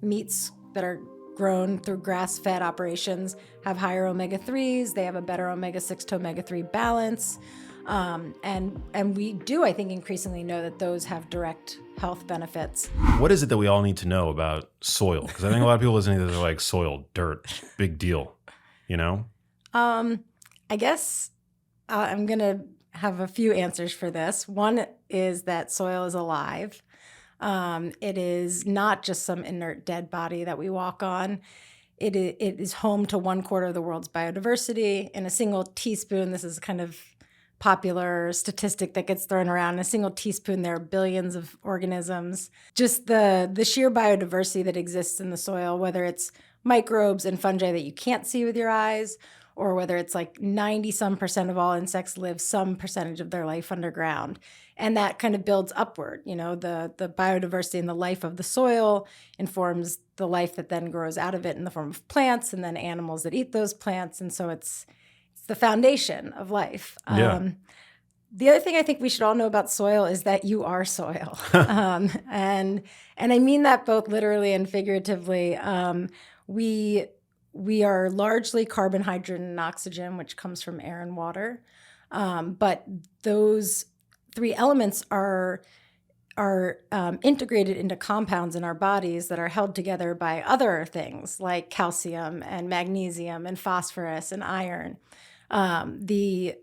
meats that are grown through grass-fed operations have higher omega-3s. They have a better omega-6 to omega-3 balance. And we do, I think, increasingly know that those have direct health benefits. What is it that we all need to know about soil? Because I think a lot of people listening to this are like, soil, dirt, big deal, you know? I guess I'm going to have a few answers for this. One is that soil is alive. It is not just some inert dead body that we walk on. It is home to 1/4 of the world's biodiversity. In a single teaspoon, this is kind of popular statistic that gets thrown around. In a single teaspoon, there are billions of organisms. Just the sheer biodiversity that exists in the soil, whether it's microbes and fungi that you can't see with your eyes, or whether it's like 90% of all insects live some percentage of their life underground. And that kind of builds upward. You know, the biodiversity and the life of the soil informs the life that then grows out of it in the form of plants and then animals that eat those plants. And so it's the foundation of life. Yeah. The other thing I think we should all know about soil is that you are soil. And I mean that both literally and figuratively. We are largely carbon, hydrogen, and oxygen, which comes from air and water. But those three elements are integrated into compounds in our bodies that are held together by other things like calcium and magnesium and phosphorus and iron. The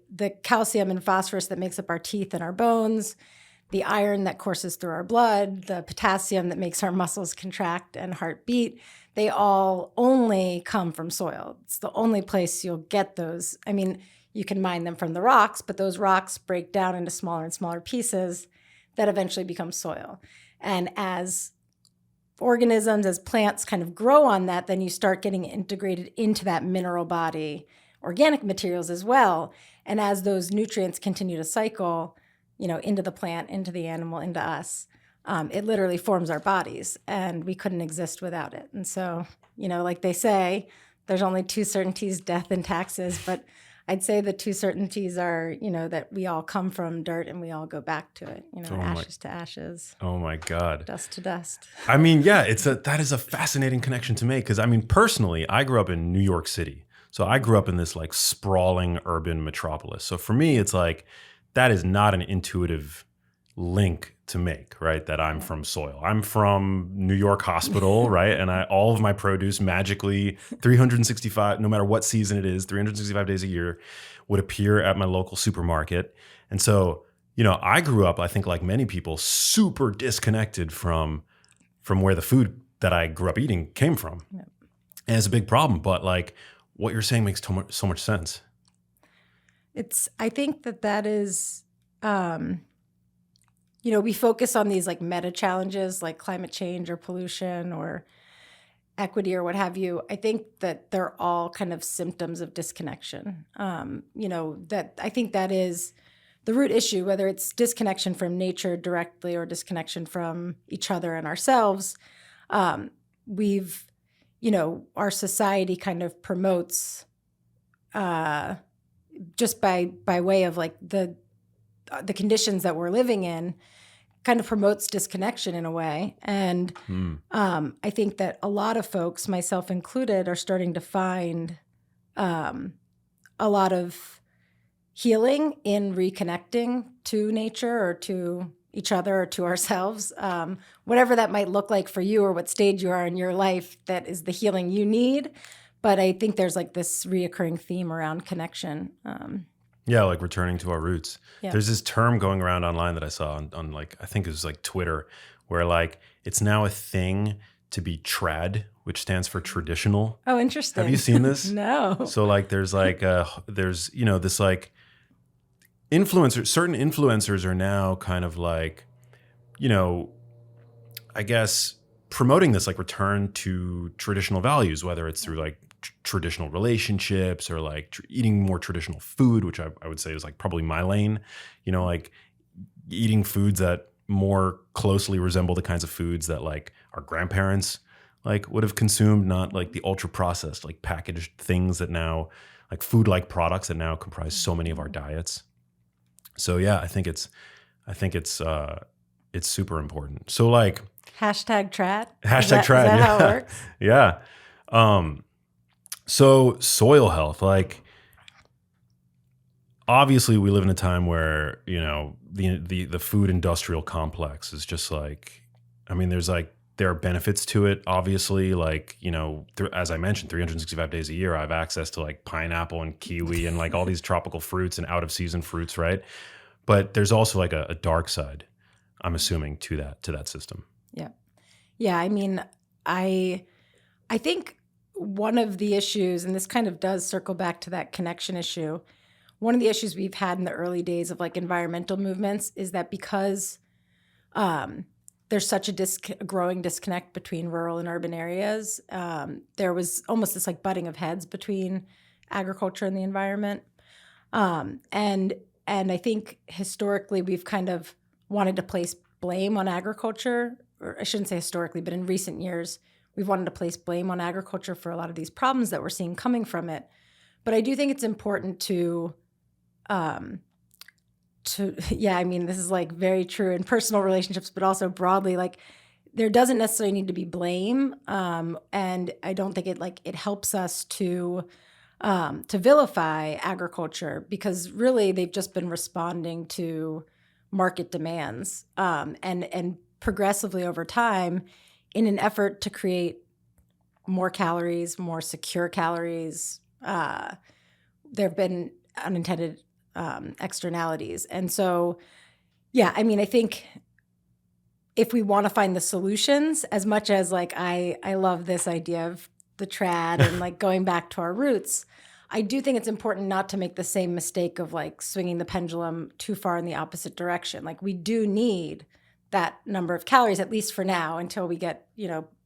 calcium and phosphorus that makes up our teeth and our bones, the iron that courses through our blood, the potassium that makes our muscles contract and heart beat, they all only come from soil. It's the only place you'll get those. I mean, you can mine them from the rocks, but those rocks break down into smaller and smaller pieces that eventually become soil. And as organisms, as plants kind of grow on that, then you start getting integrated into that mineral body, organic materials as well. And as those nutrients continue to cycle, you know, into the plant, into the animal, into us, it literally forms our bodies, and we couldn't exist without it. And so, you know, like they say, there's only two certainties, death and taxes, but I'd say the two certainties are, you know, that we all come from dirt and we all go back to it, you know, ashes to ashes. Oh my God. Dust to dust. I mean, yeah, that is a fascinating connection to make. Because I mean, personally, I grew up in New York City. So I grew up in this like sprawling urban metropolis. So for me, it's like, that is not an intuitive link to make, right? That I'm from soil. I'm from New York Hospital, right? And all of my produce magically 365, no matter what season it is, 365 days a year would appear at my local supermarket. And so, you know, I grew up, I think like many people, super disconnected from where the food that I grew up eating came from. Yeah. And it's a big problem, but like what you're saying makes so much sense. I think that is, you know, we focus on these like meta challenges like climate change or pollution or equity or what have you. I think that they're all kind of symptoms of disconnection. You know, that I think that is the root issue, whether it's disconnection from nature directly or disconnection from each other and ourselves. We've, you know, our society kind of promotes just by way of like the conditions that we're living in, kind of promotes disconnection in a way. And I think that a lot of folks, myself included, are starting to find a lot of healing in reconnecting to nature or to each other or to ourselves, whatever that might look like for you or what stage you are in your life that is the healing you need. But I think there's like this reoccurring theme around connection. Yeah, like returning to our roots. Yeah. There's this term going around online that I saw on like, I think it was like Twitter, where like it's now a thing to be trad, which stands for traditional. Oh, interesting. Have you seen this? No. So like there's like, there's, you know, this like certain influencers are now kind of like, you know, I guess promoting this like return to traditional values, whether it's through like traditional relationships or like eating more traditional food, which I would say is like probably my lane, you know, like eating foods that more closely resemble the kinds of foods that like our grandparents like would have consumed, not like the ultra processed, like packaged things that now like food-like products that now comprise so many of our diets. So yeah, I think it's super important. So like, Hashtag trad. Hashtag Is trad. that how it Yeah. works? Yeah. So soil health, like obviously we live in a time where, the food industrial complex is just like, I mean, there are benefits to it, obviously, like, as I mentioned, 365 days a year, I have access to like pineapple and kiwi and like all these tropical fruits and out of season fruits, right? But there's also like a dark side, I'm assuming, to that system. Yeah. Yeah. I mean, I think one of the issues, and this kind of does circle back to that connection issue, one of the issues we've had in the early days of like environmental movements is that because um, there's such a growing disconnect between rural and urban areas, there was almost this like butting of heads between agriculture and the environment. And I think historically we've kind of wanted to place blame on agriculture, or I shouldn't say historically, but in recent years we've wanted to place blame on agriculture for a lot of these problems that we're seeing coming from it. But I do think it's important um, yeah, I mean, this is like very true in personal relationships, but also broadly, like there doesn't necessarily need to be blame. And I don't think it helps us to vilify agriculture because really they've just been responding to market demands, and progressively over time in an effort to create more calories, more secure calories. There have been unintended externalities. And so, yeah, I mean, I think if we want to find the solutions, as much as like I love this idea of the trad and like going back to our roots, I do think it's important not to make the same mistake of like swinging the pendulum too far in the opposite direction. Like we do need that number of calories, at least for now, until we get,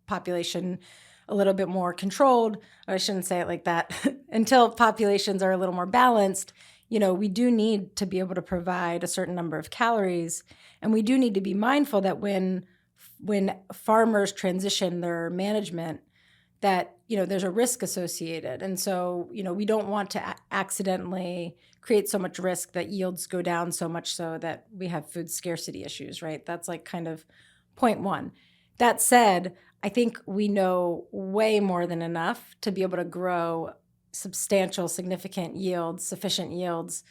population a little bit more controlled. Or I shouldn't say it like that. Until populations are a little more balanced, we do need to be able to provide a certain number of calories. And we do need to be mindful that when farmers transition their management, that there's a risk associated. And so we don't want to accidentally create so much risk that yields go down so much so that we have food scarcity issues, right? That's like kind of point one. That said, I think we know way more than enough to be able to grow substantial, significant yields, sufficient yields,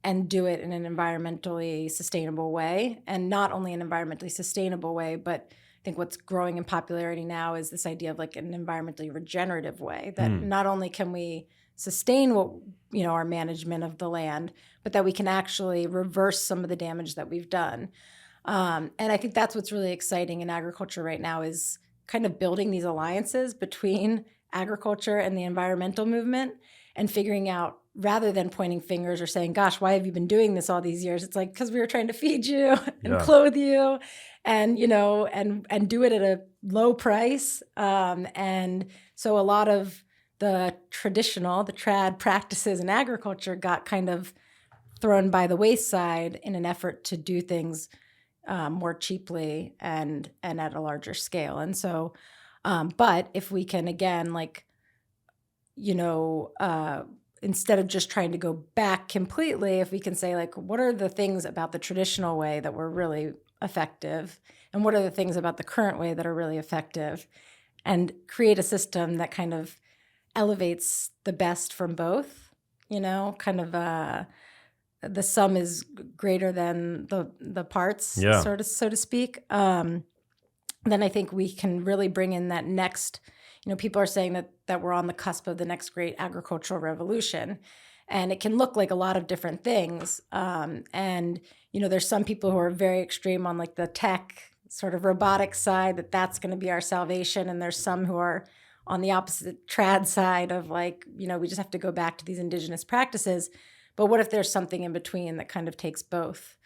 and do it in an environmentally sustainable way. And not only an environmentally sustainable way, but I think what's growing in popularity now is this idea of like an environmentally regenerative way that not only can we sustain what our management of the land, but that we can actually reverse some of the damage that we've done. And I think that's what's really exciting in agriculture right now is kind of building these alliances between agriculture and the environmental movement and figuring out, rather than pointing fingers or saying, gosh, why have you been doing this all these years? It's like, because we were trying to feed you and clothe you and, and do it at a low price. And so a lot of the trad practices in agriculture got kind of thrown by the wayside in an effort to do things more cheaply and at a larger scale. And so, but if we can, again, like, instead of just trying to go back completely, if we can say, like, what are the things about the traditional way that were really effective? And what are the things about the current way that are really effective? And create a system that kind of elevates the best from both, kind of the sum is greater than the parts, sort of, so to speak. Then I think we can really bring in that next, people are saying that we're on the cusp of the next great agricultural revolution. And it can look like a lot of different things. And, there's some people who are very extreme on like the tech sort of robotic side, that's going to be our salvation. And there's some who are on the opposite trad side of like, we just have to go back to these indigenous practices. But what if there's something in between that kind of takes both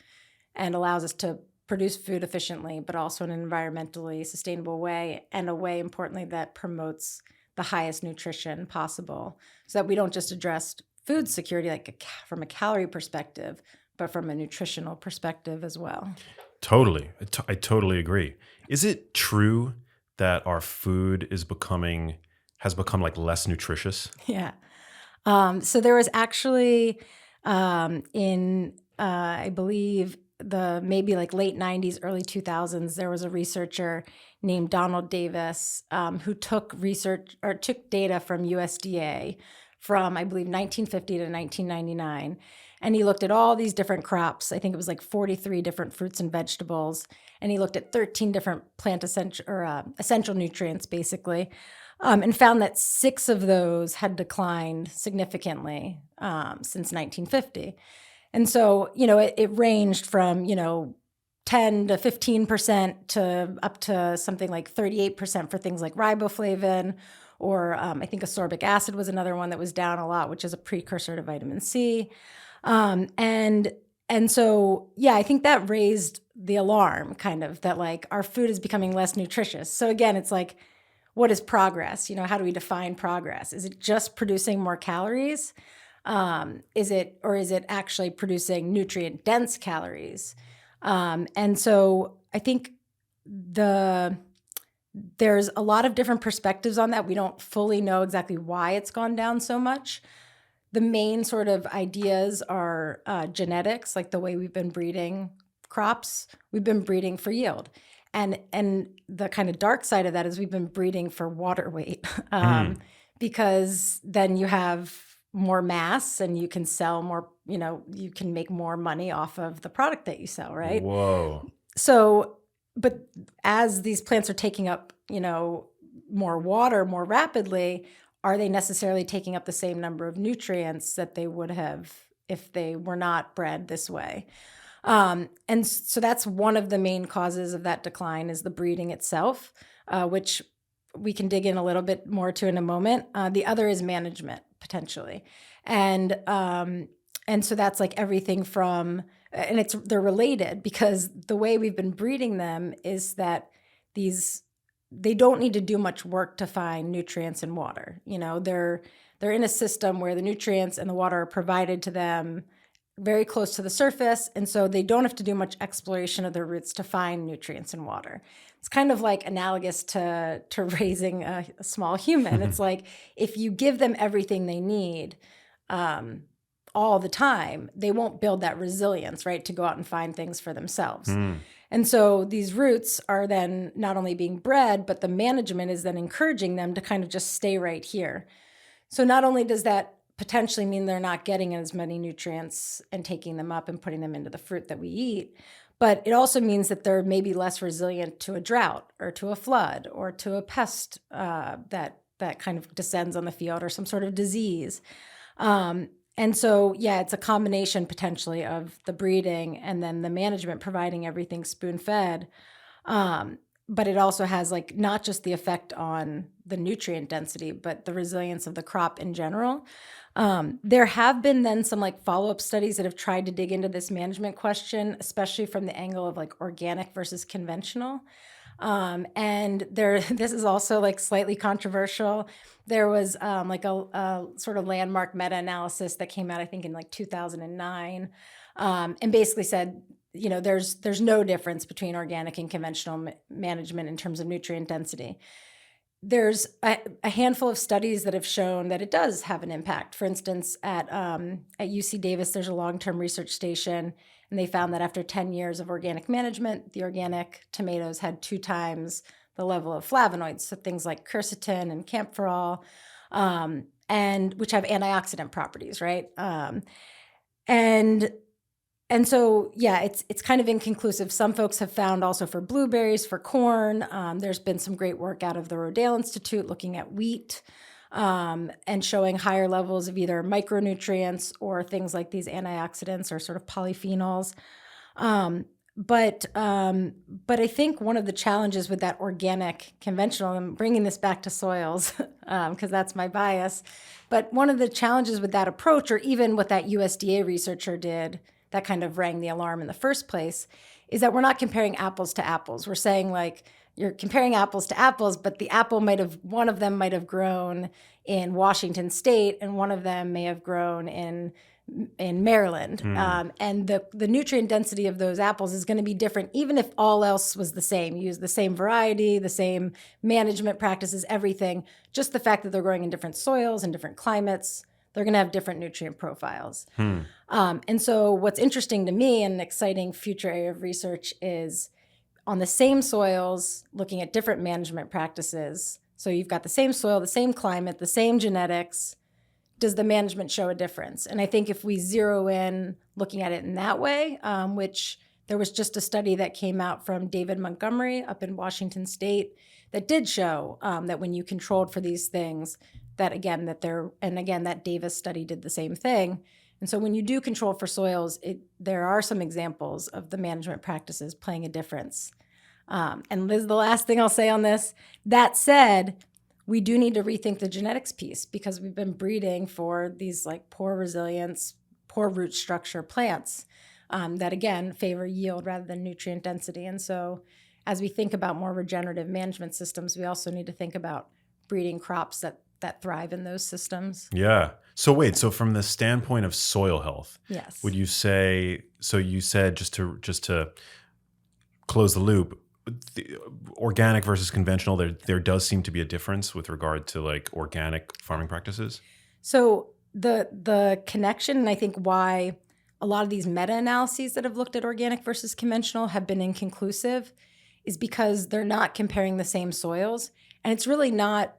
and allows us to produce food efficiently, but also in an environmentally sustainable way, and a way, importantly, that promotes the highest nutrition possible, so that we don't just address food security like from a calorie perspective, but from a nutritional perspective as well. Totally. I totally agree. Is it true that our food has become like less nutritious? Yeah. So there was actually in I believe the maybe like late 90s, early 2000s, there was a researcher named Donald Davis who took data from USDA from, I believe, 1950 to 1999. And he looked at all these different crops. I think it was like 43 different fruits and vegetables. And he looked at 13 different plant essential nutrients, basically, and found that 6 of those had declined significantly since 1950. And so, it ranged from, 10 to 15% to up to something like 38% for things like riboflavin, or I think ascorbic acid was another one that was down a lot, which is a precursor to vitamin C. And so, yeah, I think that raised the alarm kind of that like our food is becoming less nutritious. So again, it's like, what is progress? How do we define progress? Is it just producing more calories? Is it actually producing nutrient dense calories? And so I think there's a lot of different perspectives on that. We don't fully know exactly why it's gone down so much. The main sort of ideas are genetics, like the way we've been breeding crops. We've been breeding for yield. And the kind of dark side of that is we've been breeding for water weight, because then you have more mass and you can sell more, you can make more money off of the product that you sell, right? Whoa. So, but as these plants are taking up, more water more rapidly, are they necessarily taking up the same number of nutrients that they would have if they were not bred this way? And so that's one of the main causes of that decline is the breeding itself, which we can dig in a little bit more to in a moment. The other is management potentially. And so that's like everything from, and they're related because the way we've been breeding them is that they don't need to do much work to find nutrients in water. They're in a system where the nutrients and the water are provided to them very close to the surface. And so they don't have to do much exploration of their roots to find nutrients in water. It's kind of like analogous to raising a small human. It's like if you give them everything they need all the time, they won't build that resilience, right, to go out and find things for themselves. And so these roots are then not only being bred, but the management is then encouraging them to kind of just stay right here. So not only does that potentially mean they're not getting as many nutrients and taking them up and putting them into the fruit that we eat, but it also means that they're maybe less resilient to a drought or to a flood or to a pest that kind of descends on the field or some sort of disease. And so, yeah, it's a combination potentially of the breeding and then the management providing everything spoon-fed. But it also has like not just the effect on the nutrient density, but the resilience of the crop in general. There have been then some like follow-up studies that have tried to dig into this management question, especially from the angle of like organic versus conventional. And this is also like slightly controversial. There was like a sort of landmark meta-analysis that came out, I think, in like 2009, and basically said, there's no difference between organic and conventional management in terms of nutrient density. There's a handful of studies that have shown that it does have an impact. For instance, at UC Davis, there's a long-term research station, and they found that after 10 years of organic management, the organic tomatoes had 2 times the level of flavonoids, so things like quercetin and camphorol, and which have antioxidant properties, right? And so, yeah, it's kind of inconclusive. Some folks have found also for blueberries, for corn. There's been some great work out of the Rodale Institute looking at wheat and showing higher levels of either micronutrients or things like these antioxidants or sort of polyphenols. But I think one of the challenges with that organic conventional, and bringing this back to soils, because that's my bias, but one of the challenges with that approach, or even what that USDA researcher did, that kind of rang the alarm in the first place, is that we're not comparing apples to apples. We're saying like you're comparing apples to apples, but one of them might have grown in Washington State, and one of them may have grown in Maryland. And the nutrient density of those apples is going to be different, even if all else was the same. You use the same variety, the same management practices, everything. Just the fact that they're growing in different soils and different climates, they're going to have different nutrient profiles. Hmm. And so what's interesting to me and an exciting future area of research is on the same soils, looking at different management practices. So you've got the same soil, the same climate, the same genetics. Does the management show a difference? And I think if we zero in looking at it in that way, which there was just a study that came out from David Montgomery up in Washington State that did show that when you controlled for these things, that Davis study did the same thing. And so when you do control for soils, there are some examples of the management practices playing a difference. And Liz, the last thing I'll say on this, that said, we do need to rethink the genetics piece because we've been breeding for these like poor resilience, poor root structure plants that again favor yield rather than nutrient density. And so as we think about more regenerative management systems, we also need to think about breeding crops that thrive in those systems. Yeah. So wait, so from the standpoint of soil health, Yes. would you say, so you said just to close the loop, the organic versus conventional, there does seem to be a difference with regard to like organic farming practices? So the connection, and I think why a lot of these meta-analyses that have looked at organic versus conventional have been inconclusive is because they're not comparing the same soils. And it's really not,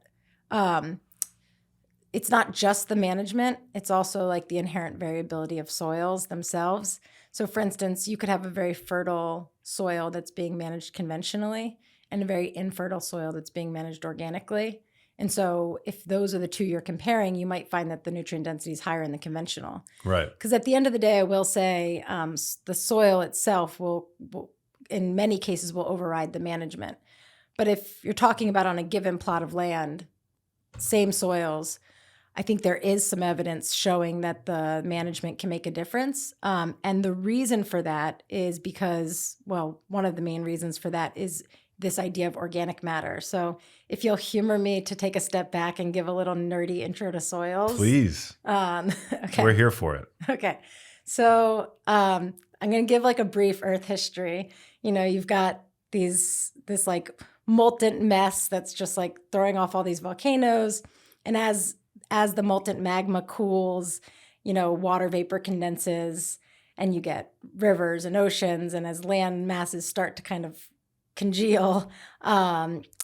it's not just the management, it's also like the inherent variability of soils themselves. So for instance, you could have a very fertile soil that's being managed conventionally and a very infertile soil that's being managed organically. And so if those are the two you're comparing, you might find that the nutrient density is higher in the conventional. Right. Because at the end of the day, I will say the soil itself will, in many cases, will override the management. But if you're talking about on a given plot of land, same soils, I think there is some evidence showing that the management can make a difference. And the reason for that is because, well, one of the main reasons for that is this idea of organic matter. So if you'll humor me to take a step back and give a little nerdy intro to soils. Please. Okay. We're here for it. Okay. So I'm going to give like a brief Earth history. You know, you've got this like molten mess that's just like throwing off all these volcanoes. And as the molten magma cools, you know, water vapor condenses and you get rivers and oceans. And as land masses start to kind of congeal,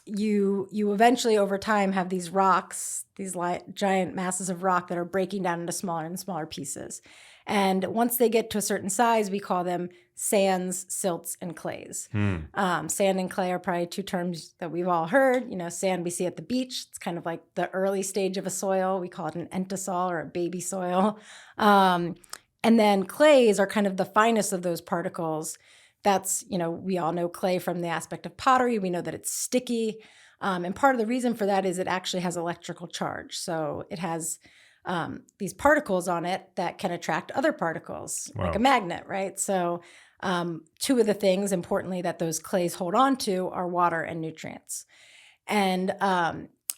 you eventually over time have these rocks, these giant masses of rock that are breaking down into smaller and smaller pieces. And once they get to a certain size, we call them sands, silts, and clays. Sand and clay are probably two terms that we've all heard. You know, sand we see at the beach. It's kind of like the early stage of a soil. We call it an entasol or a baby soil. And then clays are kind of the finest of those particles. That's, you know, we all know clay from the aspect of pottery. We know that it's sticky. And part of the reason for that is it actually has electrical charge. So it has these particles on it that can attract other particles, like a magnet, right? So two of the things, importantly, that those clays hold on to are water and nutrients. And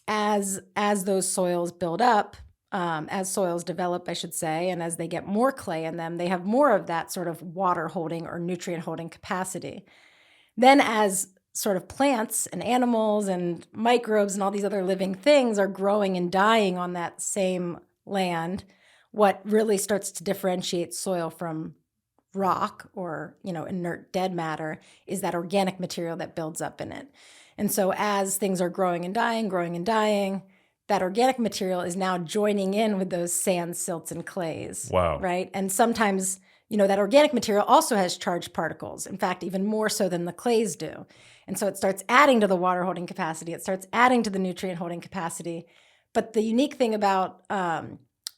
as those soils build up, as soils develop, I should say, and as they get more clay in them, they have more of that sort of water holding or nutrient holding capacity. Then as sort of plants and animals and microbes and all these other living things are growing and dying on that same land, what really starts to differentiate soil from rock or, you know, inert dead matter is that organic material that builds up in it. And so as things are growing and dying, that organic material is now joining in with those sands, silts, and clays. Wow. Right? And sometimes, you know, that organic material also has charged particles. In fact, even more so than the clays do. And so it starts adding to the water holding capacity. It starts adding to the nutrient holding capacity. But the unique thing about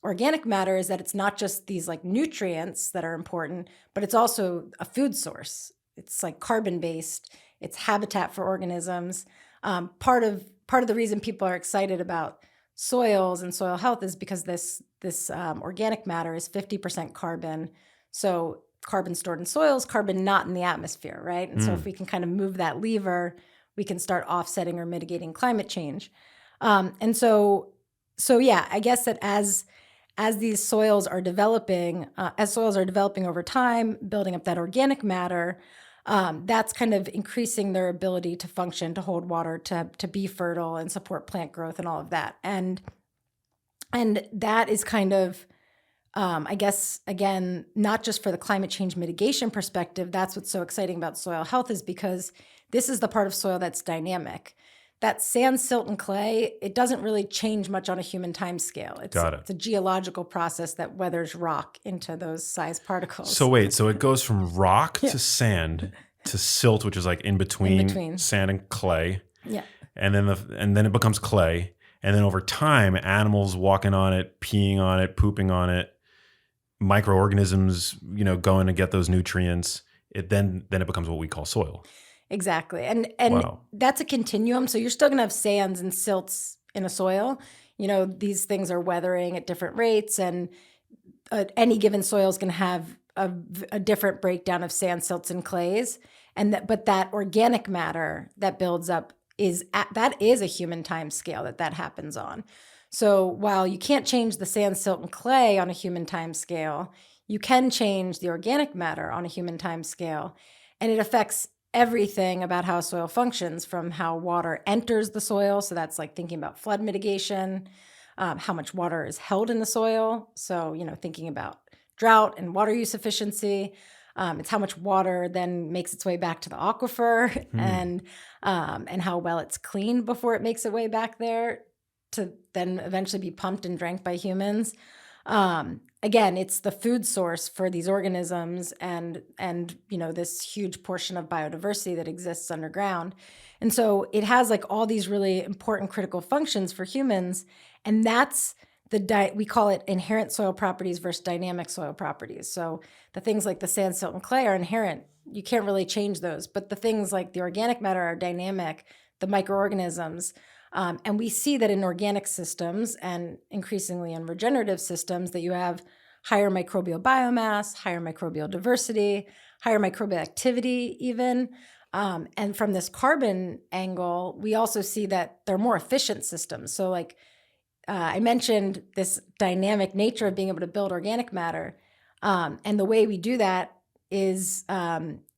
organic matter is that it's not just these like nutrients that are important, but it's also a food source. It's like carbon based. It's habitat for organisms. Part of the reason people are excited about soils and soil health is because this organic matter is 50% carbon. So carbon stored in soils, carbon not in the atmosphere, right? And so if we can kind of move that lever, we can start offsetting or mitigating climate change. And so yeah, I guess that as these soils are developing, over time, building up that organic matter, that's kind of increasing their ability to function, to hold water, to be fertile and support plant growth and all of that. And And that is kind of, I guess, again, not just for the climate change mitigation perspective, that's what's so exciting about soil health is because this is the part of soil that's dynamic. That sand, silt, and clay, it doesn't really change much on a human time scale. Got it. It's a geological process that weathers rock into those size particles. So wait, so it goes from rock Yeah. to sand to silt, which is like in between sand and clay. Yeah. And then it becomes clay. And then over time, animals walking on it, peeing on it, pooping on it, microorganisms, going to get those nutrients. Then it becomes what we call soil. Exactly. And Wow. that's a continuum. So you're still going to have sands and silts in a soil. These things are weathering at different rates, and any given soil is going to have a different breakdown of sand, silts, and clays. But that organic matter that builds up that is a human time scale that happens on. So while you can't change the sand, silt, and clay on a human time scale, you can change the organic matter on a human time scale. And it affects everything about how soil functions, from how water enters the soil. So that's like thinking about flood mitigation, how much water is held in the soil. So, thinking about drought and water use efficiency. It's how much water then makes its way back to the aquifer and how well it's cleaned before it makes its way back there to then eventually be pumped and drank by humans. Again, it's the food source for these organisms and this huge portion of biodiversity that exists underground. And so it has like all these really important critical functions for humans. And that's we call it inherent soil properties versus dynamic soil properties. So the things like the sand, silt, and clay are inherent. You can't really change those. But the things like the organic matter are dynamic, the microorganisms. And we see that in organic systems and increasingly in regenerative systems that you have higher microbial biomass, higher microbial diversity, higher microbial activity even. And from this carbon angle, we also see that they're more efficient systems. So like I mentioned this dynamic nature of being able to build organic matter. And the way we do that is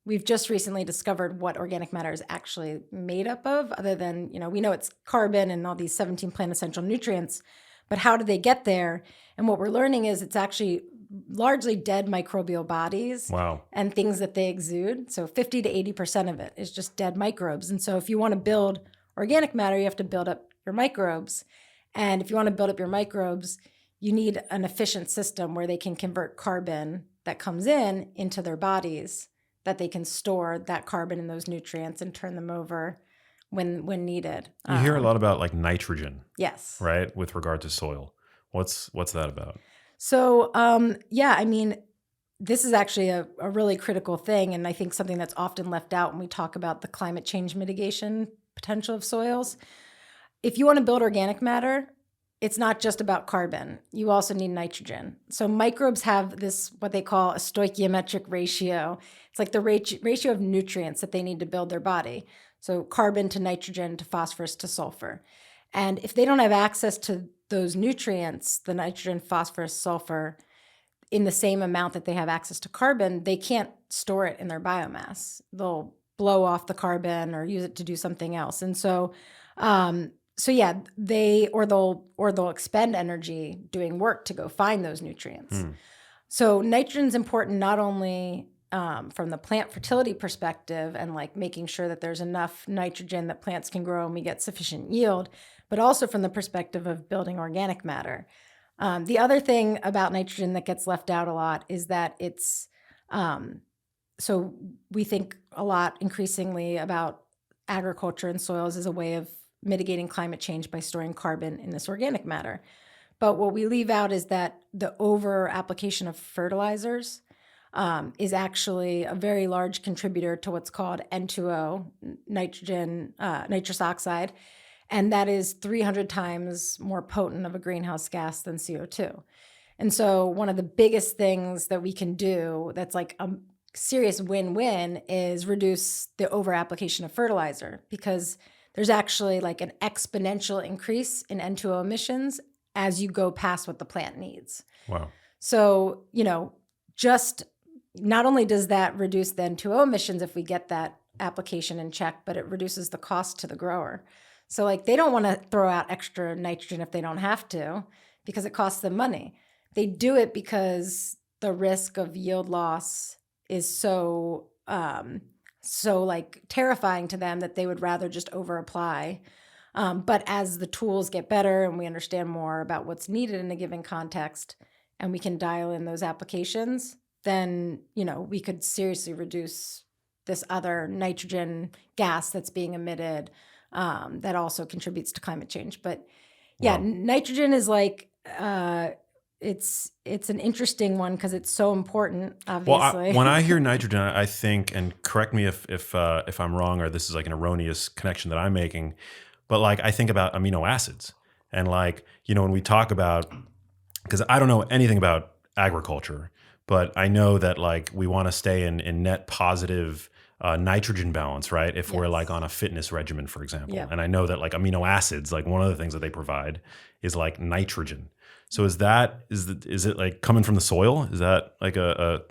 we've just recently discovered what organic matter is actually made up of, other than, we know it's carbon and all these 17 plant essential nutrients, but how do they get there? And what we're learning is it's actually largely dead microbial bodies. Wow. And things that they exude. So 50 to 80% of it is just dead microbes. And so if you want to build organic matter, you have to build up your microbes. And if you want to build up your microbes, you need an efficient system where they can convert carbon that comes into their bodies, that they can store that carbon and those nutrients and turn them over when needed. You hear a lot about like nitrogen. Yes. Right? With regard to soil. What's that about? So, this is actually a really critical thing. And I think something that's often left out when we talk about the climate change mitigation potential of soils. If you want to build organic matter, it's not just about carbon. You also need nitrogen. So microbes have this, what they call a stoichiometric ratio. It's like the ratio of nutrients that they need to build their body. So carbon to nitrogen to phosphorus to sulfur. And if they don't have access to those nutrients, the nitrogen, phosphorus, sulfur, in the same amount that they have access to carbon, they can't store it in their biomass. They'll blow off the carbon or use it to do something else. And so, they'll expend energy doing work to go find those nutrients. So nitrogen's important not only from the plant fertility perspective and like making sure that there's enough nitrogen that plants can grow and we get sufficient yield, but also from the perspective of building organic matter. The other thing about nitrogen that gets left out a lot is that it's, so we think a lot increasingly about agriculture and soils as a way of mitigating climate change by storing carbon in this organic matter. But what we leave out is that the over application of fertilizers is actually a very large contributor to what's called N2O, nitrous oxide. And that is 300 times more potent of a greenhouse gas than CO2. And so one of the biggest things that we can do that's like a serious win-win is reduce the over-application of fertilizer, because there's actually like an exponential increase in N2O emissions as you go past what the plant needs. Wow. So, just not only does that reduce the N2O emissions if we get that application in check, but it reduces the cost to the grower. So like they don't want to throw out extra nitrogen if they don't have to. because it costs them money. They do it because the risk of yield loss is so like terrifying to them that they would rather just over apply. But as the tools get better and we understand more about what's needed in a given context, and we can dial in those applications, then we could seriously reduce this other nitrogen gas that's being emitted, that also contributes to climate change. But yeah, Wow. nitrogen is like it's an interesting one because it's so important, Well, obviously. when I hear nitrogen, I think, and correct me if I'm wrong or this is like an erroneous connection that I'm making, but like I think about amino acids, and like when we talk about, because I don't know anything about agriculture, but I know that like we want to stay in net positive nitrogen balance, right? If we're like Yes. on a fitness regimen, for example. Yep. And I know that like amino acids, like one of the things that they provide is like nitrogen. So is it like coming from the soil? Is that like a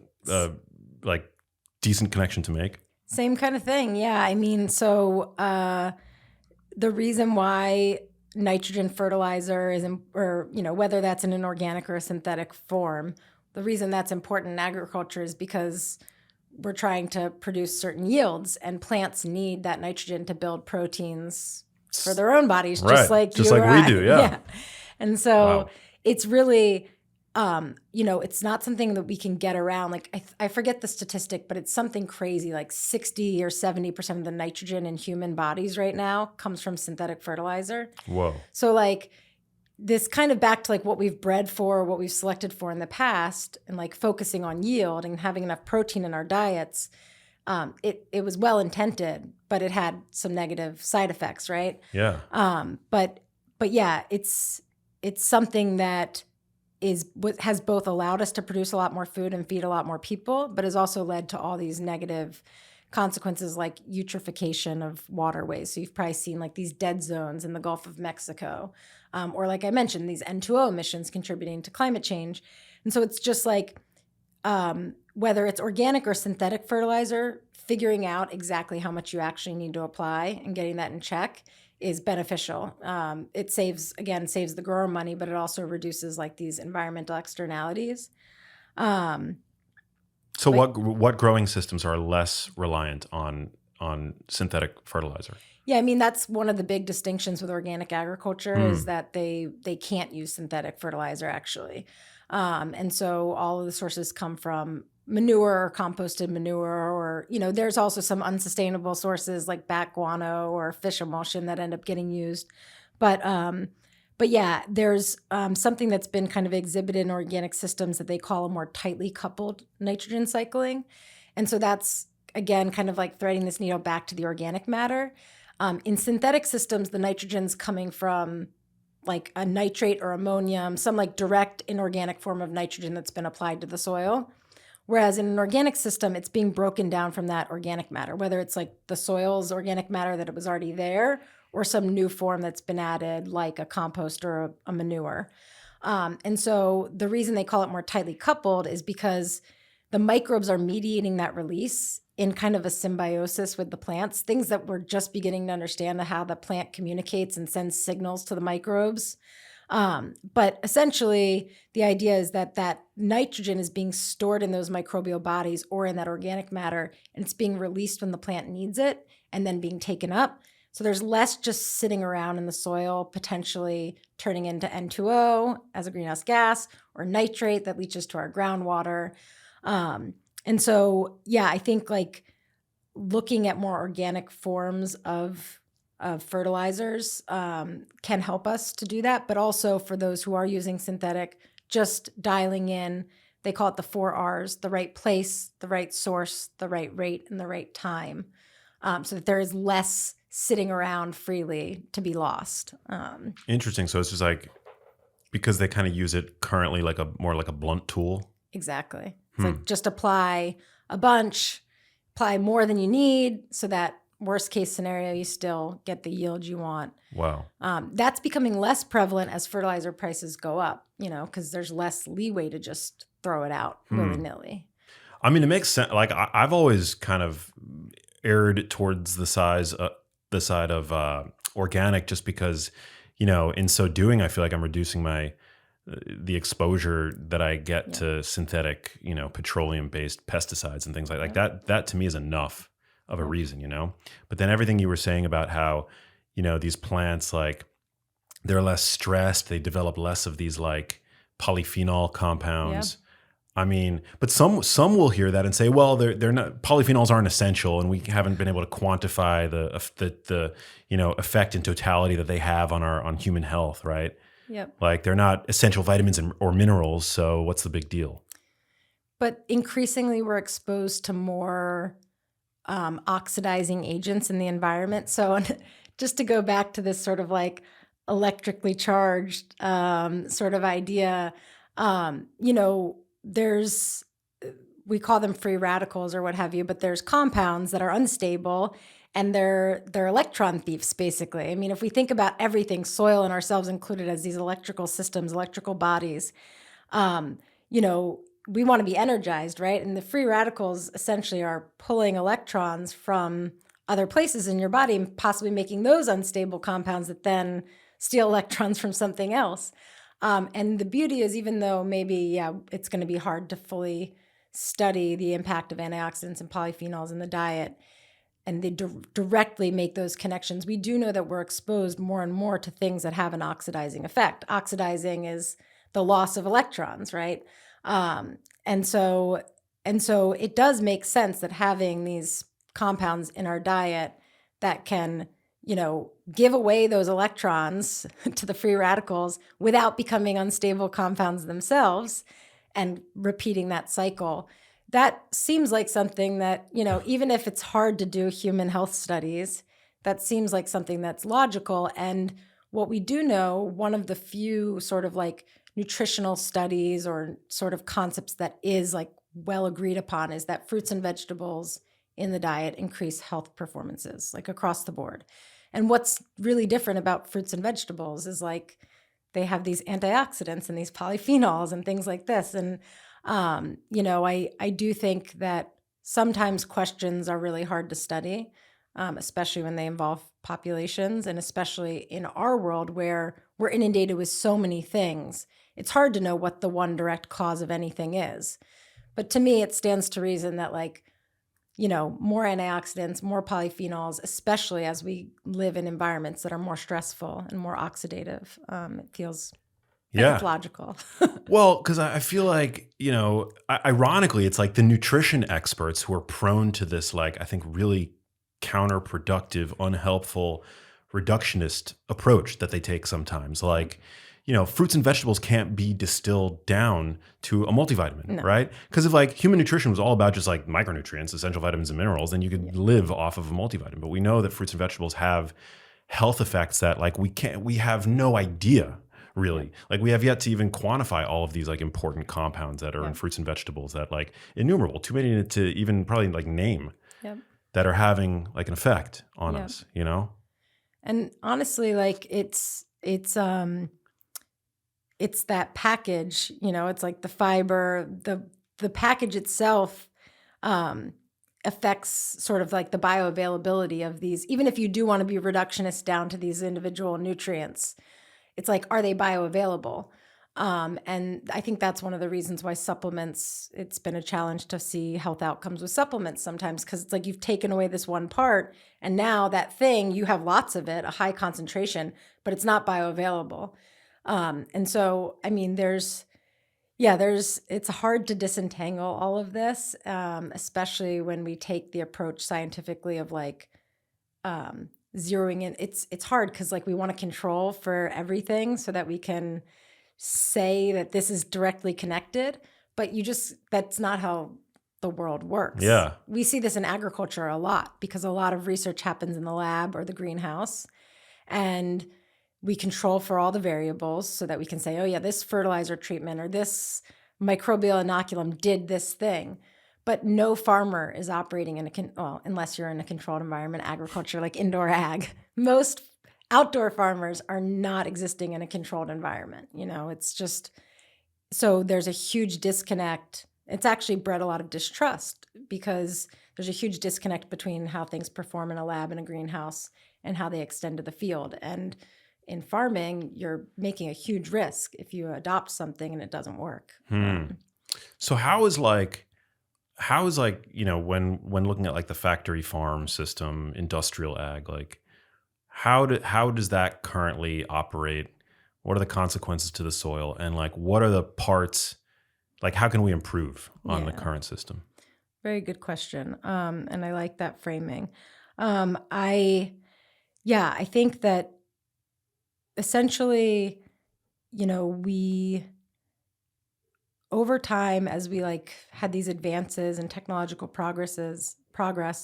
like decent connection to make? Same kind of thing. Yeah. I mean, so the reason why nitrogen fertilizer is, or whether that's in an organic or a synthetic form, the reason that's important in agriculture is because we're trying to produce certain yields, and plants need that nitrogen to build proteins for their own bodies, just Right. like Just you like or we I. do, yeah. And so Wow. it's really, it's not something that we can get around. Like I forget the statistic, but it's something crazy. Like 60 or 70% of the nitrogen in human bodies right now comes from synthetic fertilizer. Whoa. So like this kind of back to like what we've bred for, what we've selected for in the past, and like focusing on yield and having enough protein in our diets. It was well intended, but it had some negative side effects, right? Yeah. But yeah, it's something that has both allowed us to produce a lot more food and feed a lot more people, but has also led to all these negative consequences like eutrophication of waterways. So you've probably seen like these dead zones in the Gulf of Mexico, or like I mentioned, these N2O emissions contributing to climate change. And so it's just like, whether it's organic or synthetic fertilizer, figuring out exactly how much you actually need to apply and getting that in check is beneficial. It saves the grower money, but it also reduces like these environmental externalities. So what growing systems are less reliant on synthetic fertilizer? Yeah, I mean, that's one of the big distinctions with organic agriculture is that they can't use synthetic fertilizer actually. And so all of the sources come from manure or composted manure, or, there's also some unsustainable sources like bat guano or fish emulsion that end up getting used. But yeah, there's something that's been kind of exhibited in organic systems that they call a more tightly coupled nitrogen cycling. And so that's, again, kind of like threading this needle back to the organic matter. In synthetic systems, the nitrogen's coming from like a nitrate or ammonium, some like direct inorganic form of nitrogen that's been applied to the soil. Whereas in an organic system, it's being broken down from that organic matter, whether it's like the soil's organic matter that it was already there or some new form that's been added like a compost or a manure. And so the reason they call it more tightly coupled is because the microbes are mediating that release in kind of a symbiosis with the plants, things that we're just beginning to understand how the plant communicates and sends signals to the microbes. But essentially, the idea is that nitrogen is being stored in those microbial bodies or in that organic matter, and it's being released when the plant needs it and then being taken up. So there's less just sitting around in the soil, potentially turning into N2O as a greenhouse gas or nitrate that leaches to our groundwater. And so, yeah, I think like looking at more organic forms of fertilizers can help us to do that. But also for those who are using synthetic, just dialing in, they call it the 4 R's, the right place, the right source, the right rate, and the right time. So that there is less sitting around freely to be lost. Interesting. So it's just like, because they kind of use it currently like more like a blunt tool. Exactly. It's like just apply a bunch, apply more than you need so that worst case scenario, you still get the yield you want. Wow. That's becoming less prevalent as fertilizer prices go up, because there's less leeway to just throw it out willy-nilly. I mean, it makes sense. Like I've always kind of erred towards the side of organic, just because, in so doing, I feel like I'm reducing my the exposure that I get Yeah. to synthetic, petroleum based pesticides and things like Yeah. that, that to me is enough of a Yeah. reason. But then everything you were saying about how, these plants, like, they're less stressed, they develop less of these like polyphenol Yeah. compounds. I mean, but some will hear that and say, well, they're not, polyphenols aren't essential, and we haven't been able to quantify the effect in totality that they have on human health, right? Yep. Like, they're not essential vitamins or minerals, so what's the big deal? But increasingly, we're exposed to more oxidizing agents in the environment. So, just to go back to this sort of like electrically charged sort of idea, there's we call them free radicals or what have you, but there's compounds that are unstable and they're electron thieves basically. I mean, if we think about everything, soil and ourselves included as these electrical systems, electrical bodies, um, you know, we want to be energized, right? And the free radicals essentially are pulling electrons from other places in your body and possibly making those unstable compounds that then steal electrons from something else. And the beauty is, even though maybe, it's going to be hard to fully study the impact of antioxidants and polyphenols in the diet, and they directly make those connections, we do know that we're exposed more and more to things that have an oxidizing effect. Oxidizing is the loss of electrons, right? Um, and so and so it does make sense that having these compounds in our diet that can, give away those electrons to the free radicals without becoming unstable compounds themselves and repeating that cycle. That seems like something that, even if it's hard to do human health studies, that seems like something that's logical. And what we do know, one of the few sort of like nutritional studies or sort of concepts that is like well agreed upon, is that fruits and vegetables in the diet increase health performances like across the board. And what's really different about fruits and vegetables is like they have these antioxidants and these polyphenols and things like this. And I do think that sometimes questions are really hard to study, especially when they involve populations, and especially in our world where we're inundated with so many things. It's hard to know what the one direct cause of anything is. But to me, it stands to reason that more antioxidants, more polyphenols, especially as we live in environments that are more stressful and more oxidative. It feels like it's Yeah. logical. Well, because I feel like, ironically, it's like the nutrition experts who are prone to this, like, I think really counterproductive, unhelpful, reductionist approach that they take sometimes. Like, fruits and vegetables can't be distilled down to a multivitamin, No. right? Because if like human nutrition was all about just like micronutrients, essential vitamins and minerals, then you could live off of a multivitamin. But we know that fruits and vegetables have health effects that like we have no idea really. Like, we have yet to even quantify all of these like important compounds that are in fruits and vegetables that like innumerable, too many to even probably like name, Yep. that are having like an effect on Yep. us, And honestly, like it's that package, it's like the fiber, the package itself affects sort of like the bioavailability of these. Even if you do want to be reductionist down to these individual nutrients, it's like, are they bioavailable? And I think that's one of the reasons why supplements, it's been a challenge to see health outcomes with supplements sometimes, because it's like you've taken away this one part and now that thing, you have lots of it, a high concentration, but it's not bioavailable. And so, I mean, it's hard to disentangle all of this, especially when we take the approach scientifically of like, zeroing in. It's hard because like we want to control for everything so that we can say that this is directly connected, but that's not how the world works. Yeah. We see this in agriculture a lot because a lot of research happens in the lab or the greenhouse, and we control for all the variables so that we can say, oh yeah, this fertilizer treatment or this microbial inoculum did this thing. But no farmer is operating in unless you're in a controlled environment, agriculture, like indoor ag. Most outdoor farmers are not existing in a controlled environment. It's just, so there's a huge disconnect. It's actually bred a lot of distrust because there's a huge disconnect between how things perform in a lab and a greenhouse and how they extend to the field. And in farming, you're making a huge risk if you adopt something and it doesn't work. So how is when looking at like the factory farm system, industrial ag, like how does that currently operate? What are the consequences to the soil, and like what are the parts, like how can we improve on the Yeah, current system? very good question. And I like that framing. I Yeah, I think that essentially, we over time, as we like had these advances in technological progress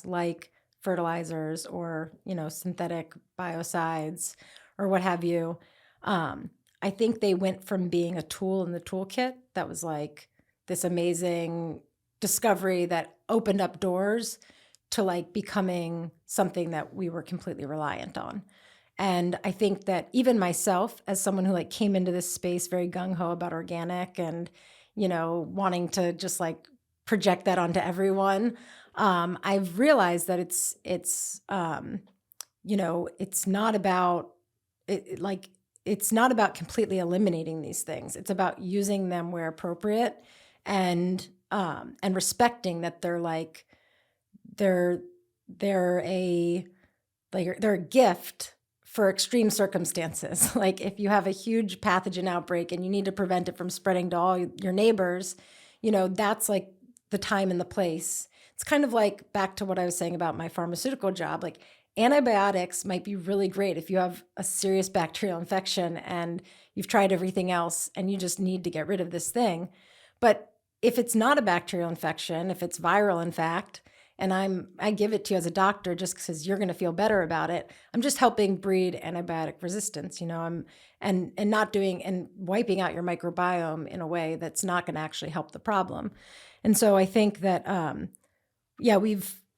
like fertilizers or synthetic biocides or what have you, I think they went from being a tool in the toolkit that was like this amazing discovery that opened up doors to like becoming something that we were completely reliant on. And I think that even myself, as someone who like came into this space very gung ho about organic and, wanting to just like project that onto everyone, I've realized that it's not about like it's not about completely eliminating these things. It's about using them where appropriate, and respecting that they're they're a they're a gift for extreme circumstances. Like if you have a huge pathogen outbreak and you need to prevent it from spreading to all your neighbors, that's like the time and the place. It's kind of like back to what I was saying about my pharmaceutical job. Like antibiotics might be really great if you have a serious bacterial infection and you've tried everything else and you just need to get rid of this thing. But if it's not a bacterial infection, if it's viral, in fact, and I give it to you as a doctor just because you're going to feel better about it, I'm just helping breed antibiotic resistance. I'm and not doing and wiping out your microbiome in a way that's not going to actually help the problem. And so I think that yeah,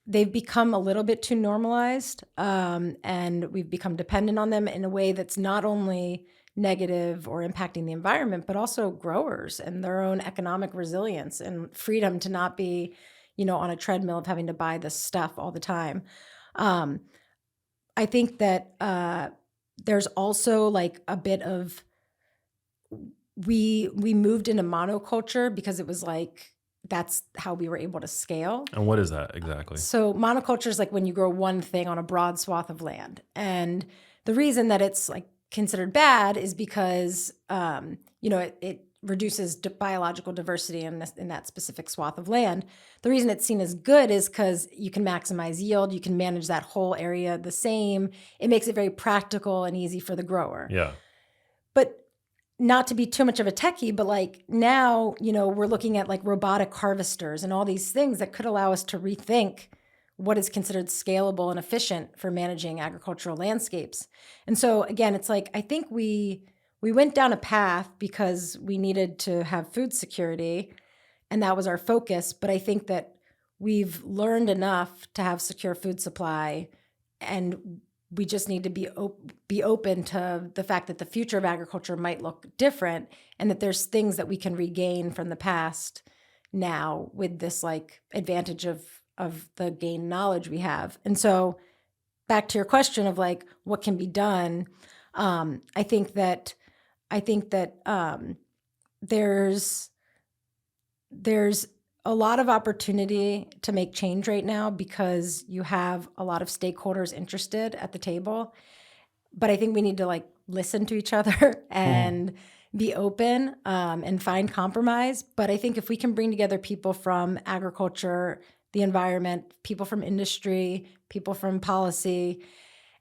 they've become a little bit too normalized, and we've become dependent on them in a way that's not only negative or impacting the environment, but also growers and their own economic resilience and freedom to not be, on a treadmill of having to buy this stuff all the time. Um, I think that there's also like a bit of we moved into monoculture because it was like that's how we were able to scale. And what is that exactly? So monoculture is like when you grow one thing on a broad swath of land. And the reason that it's like considered bad is because, it reduces biological diversity in that specific swath of land. The reason it's seen as good is because you can maximize yield. You can manage that whole area the same. It makes it very practical and easy for the grower. Yeah. But not to be too much of a techie, but like now, we're looking at like robotic harvesters and all these things that could allow us to rethink what is considered scalable and efficient for managing agricultural landscapes. And so again, it's like I think we went down a path because we needed to have food security and that was our focus, but I think that we've learned enough to have secure food supply, and we just need to be open to the fact that the future of agriculture might look different, and that there's things that we can regain from the past now with this like advantage of the gained knowledge we have. And so back to your question of like what can be done, I think that there's a lot of opportunity to make change right now because you have a lot of stakeholders interested at the table. But I think we need to like listen to each other and be open, and find compromise. But I think if we can bring together people from agriculture, the environment, people from industry, people from policy,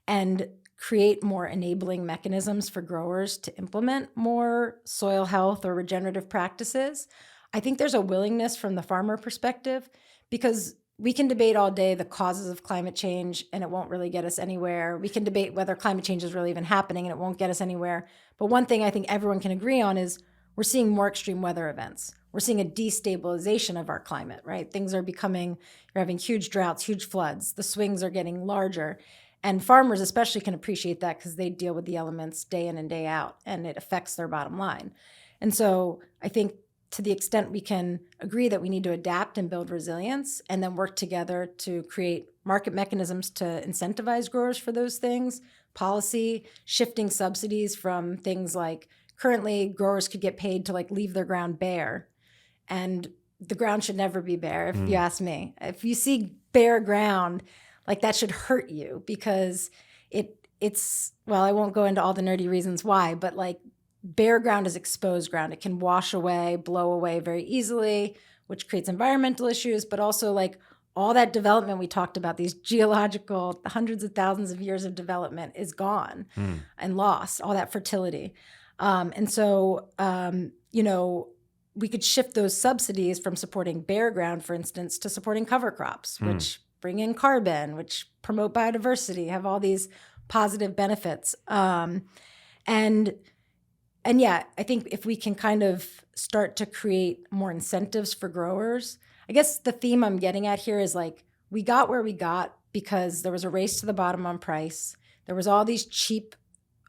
and create more enabling mechanisms for growers to implement more soil health or regenerative practices, I think there's a willingness from the farmer perspective, because we can debate all day the causes of climate change and it won't really get us anywhere. We can debate whether climate change is really even happening and it won't get us anywhere. But one thing I think everyone can agree on is we're seeing more extreme weather events. We're seeing a destabilization of our climate, right? Things are becoming, you're having huge droughts, huge floods. The swings are getting larger. And farmers especially can appreciate that because they deal with the elements day in and day out, and it affects their bottom line. And so I think to the extent we can agree that we need to adapt and build resilience and then work together to create market mechanisms to incentivize growers for those things, policy, shifting subsidies from things like currently growers could get paid to like leave their ground bare. And the ground should never be bare, if you ask me. If you see bare ground, like that should hurt you because it's well, I won't go into all the nerdy reasons why, but like bare ground is exposed ground. It can wash away, blow away very easily, which creates environmental issues, but also like all that development we talked about, these geological hundreds of thousands of years of development is gone and lost, all that fertility. And so, we could shift those subsidies from supporting bare ground, for instance, to supporting cover crops, which bring in carbon, which promote biodiversity, have all these positive benefits. And yeah, I think if we can kind of start to create more incentives for growers, I guess the theme I'm getting at here is like, we got where we got because there was a race to the bottom on price. There was all these cheap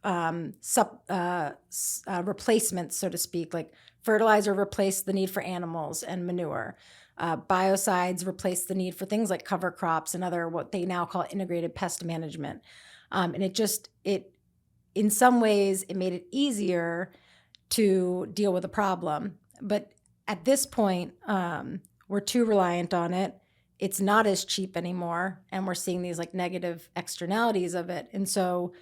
replacements, so to speak, like fertilizer replaced the need for animals and manure. Biocides replaced the need for things like cover crops and other what they now call integrated pest management. And in some ways, it made it easier to deal with the problem. But at this point, we're too reliant on it. It's not as cheap anymore. And we're seeing these like negative externalities of it. And so,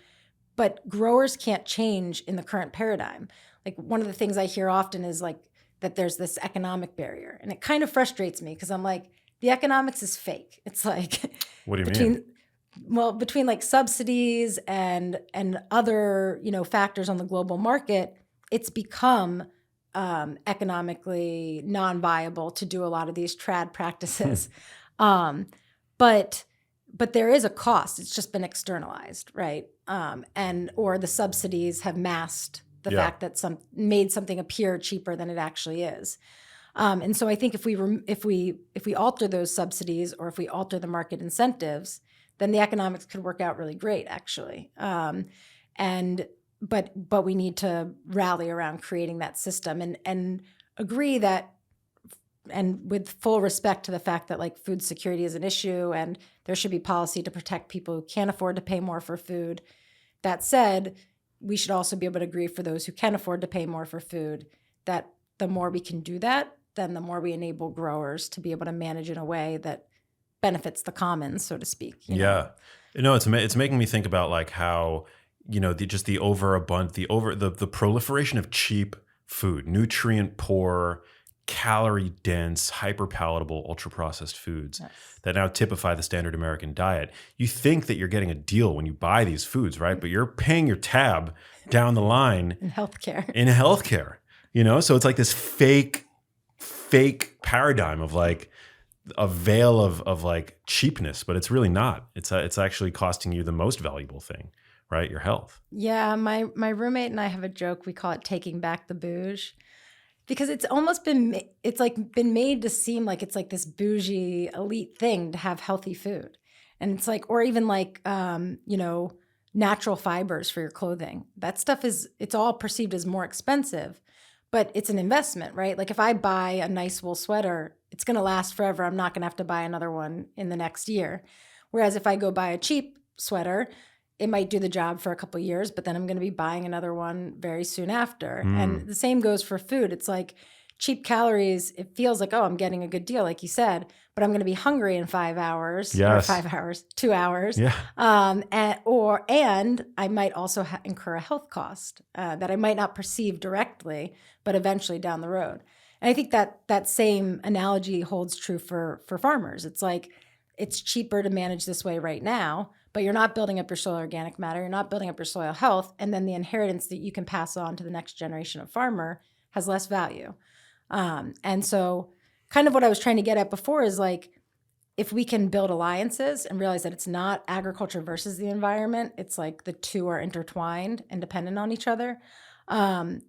but growers can't change in the current paradigm. Like one of the things I hear often is like that there's this economic barrier. And it kind of frustrates me because I'm like, the economics is fake. It's like What do you mean? Between like subsidies and other, factors on the global market, it's become economically non-viable to do a lot of these trad practices. But there is a cost. It's just been externalized, right? Or the subsidies have masked the fact that made something appear cheaper than it actually is. And so I think if we alter those subsidies or if we alter the market incentives, then the economics could work out really great, actually. But we need to rally around creating that system and agree that, and with full respect to the fact that like food security is an issue and there should be policy to protect people who can't afford to pay more for food. That said, we should also be able to agree for those who can afford to pay more for food, that the more we can do that, then the more we enable growers to be able to manage in a way that benefits the commons, so to speak. Yeah. It's making me think about like how, the proliferation of cheap food, nutrient poor, calorie dense, hyper palatable, ultra processed foods that now typify the standard American diet. You think that you're getting a deal when you buy these foods, right? But you're paying your tab down the line in healthcare. So it's like this fake paradigm of like a veil of like cheapness, but it's really not. It's actually costing you the most valuable thing, right? Your health. Yeah, my roommate and I have a joke. We call it taking back the bouge, because it's almost been made to seem like it's like this bougie elite thing to have healthy food, and it's like, or even like natural fibers for your clothing. That stuff it's all perceived as more expensive, but it's an investment, right? Like if I buy a nice wool sweater, it's going to last forever. I'm not going to have to buy another one in the next year. Whereas if I go buy a cheap sweater, it might do the job for a couple of years, but then I'm going to be buying another one very soon after. And the same goes for food. It's like cheap calories. It feels like, oh, I'm getting a good deal, like you said, but I'm going to be hungry in 5 hours, yes. or 5 hours, 2 hours. Yeah. And I might also incur a health cost that I might not perceive directly, but eventually down the road. And I think that same analogy holds true for farmers. It's like, it's cheaper to manage this way right now, but you're not building up your soil organic matter. You're not building up your soil health. And then the inheritance that you can pass on to the next generation of farmer has less value. And so kind of what I was trying to get at before is like, if we can build alliances and realize that it's not agriculture versus the environment, it's like the two are intertwined and dependent on each other, then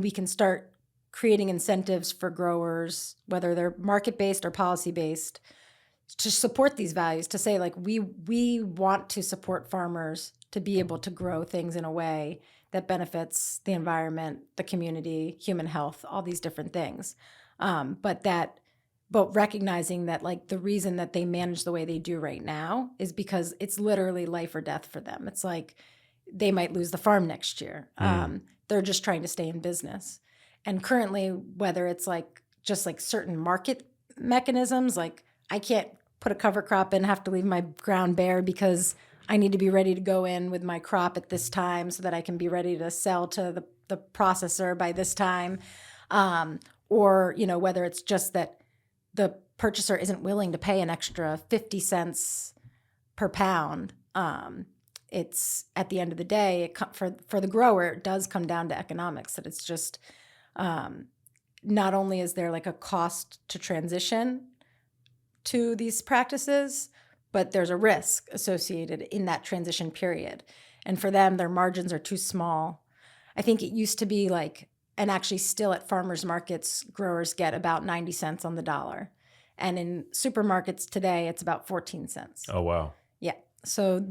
we can start creating incentives for growers, whether they're market-based or policy-based, to support these values, to say like, we want to support farmers to be able to grow things in a way that benefits the environment, the community, human health, all these different things. But but recognizing that like the reason that they manage the way they do right now is because it's literally life or death for them. It's like they might lose the farm next year. They're just trying to stay in business. And currently, whether it's like just like certain market mechanisms, like I can't put a cover crop in, have to leave my ground bare because I need to be ready to go in with my crop at this time so that I can be ready to sell to the processor by this time. Or, you know, whether it's just that the purchaser isn't willing to pay an extra 50 cents per pound. It's at the end of the day, for the grower, it does come down to economics, that it's just not only is there like a cost to transition to these practices, but there's a risk associated in that transition period. And for them, their margins are too small. I think it used to be like, and actually still at farmers markets, growers get about 90 cents on the dollar. And in supermarkets today, it's about 14 cents. Oh, wow. Yeah. So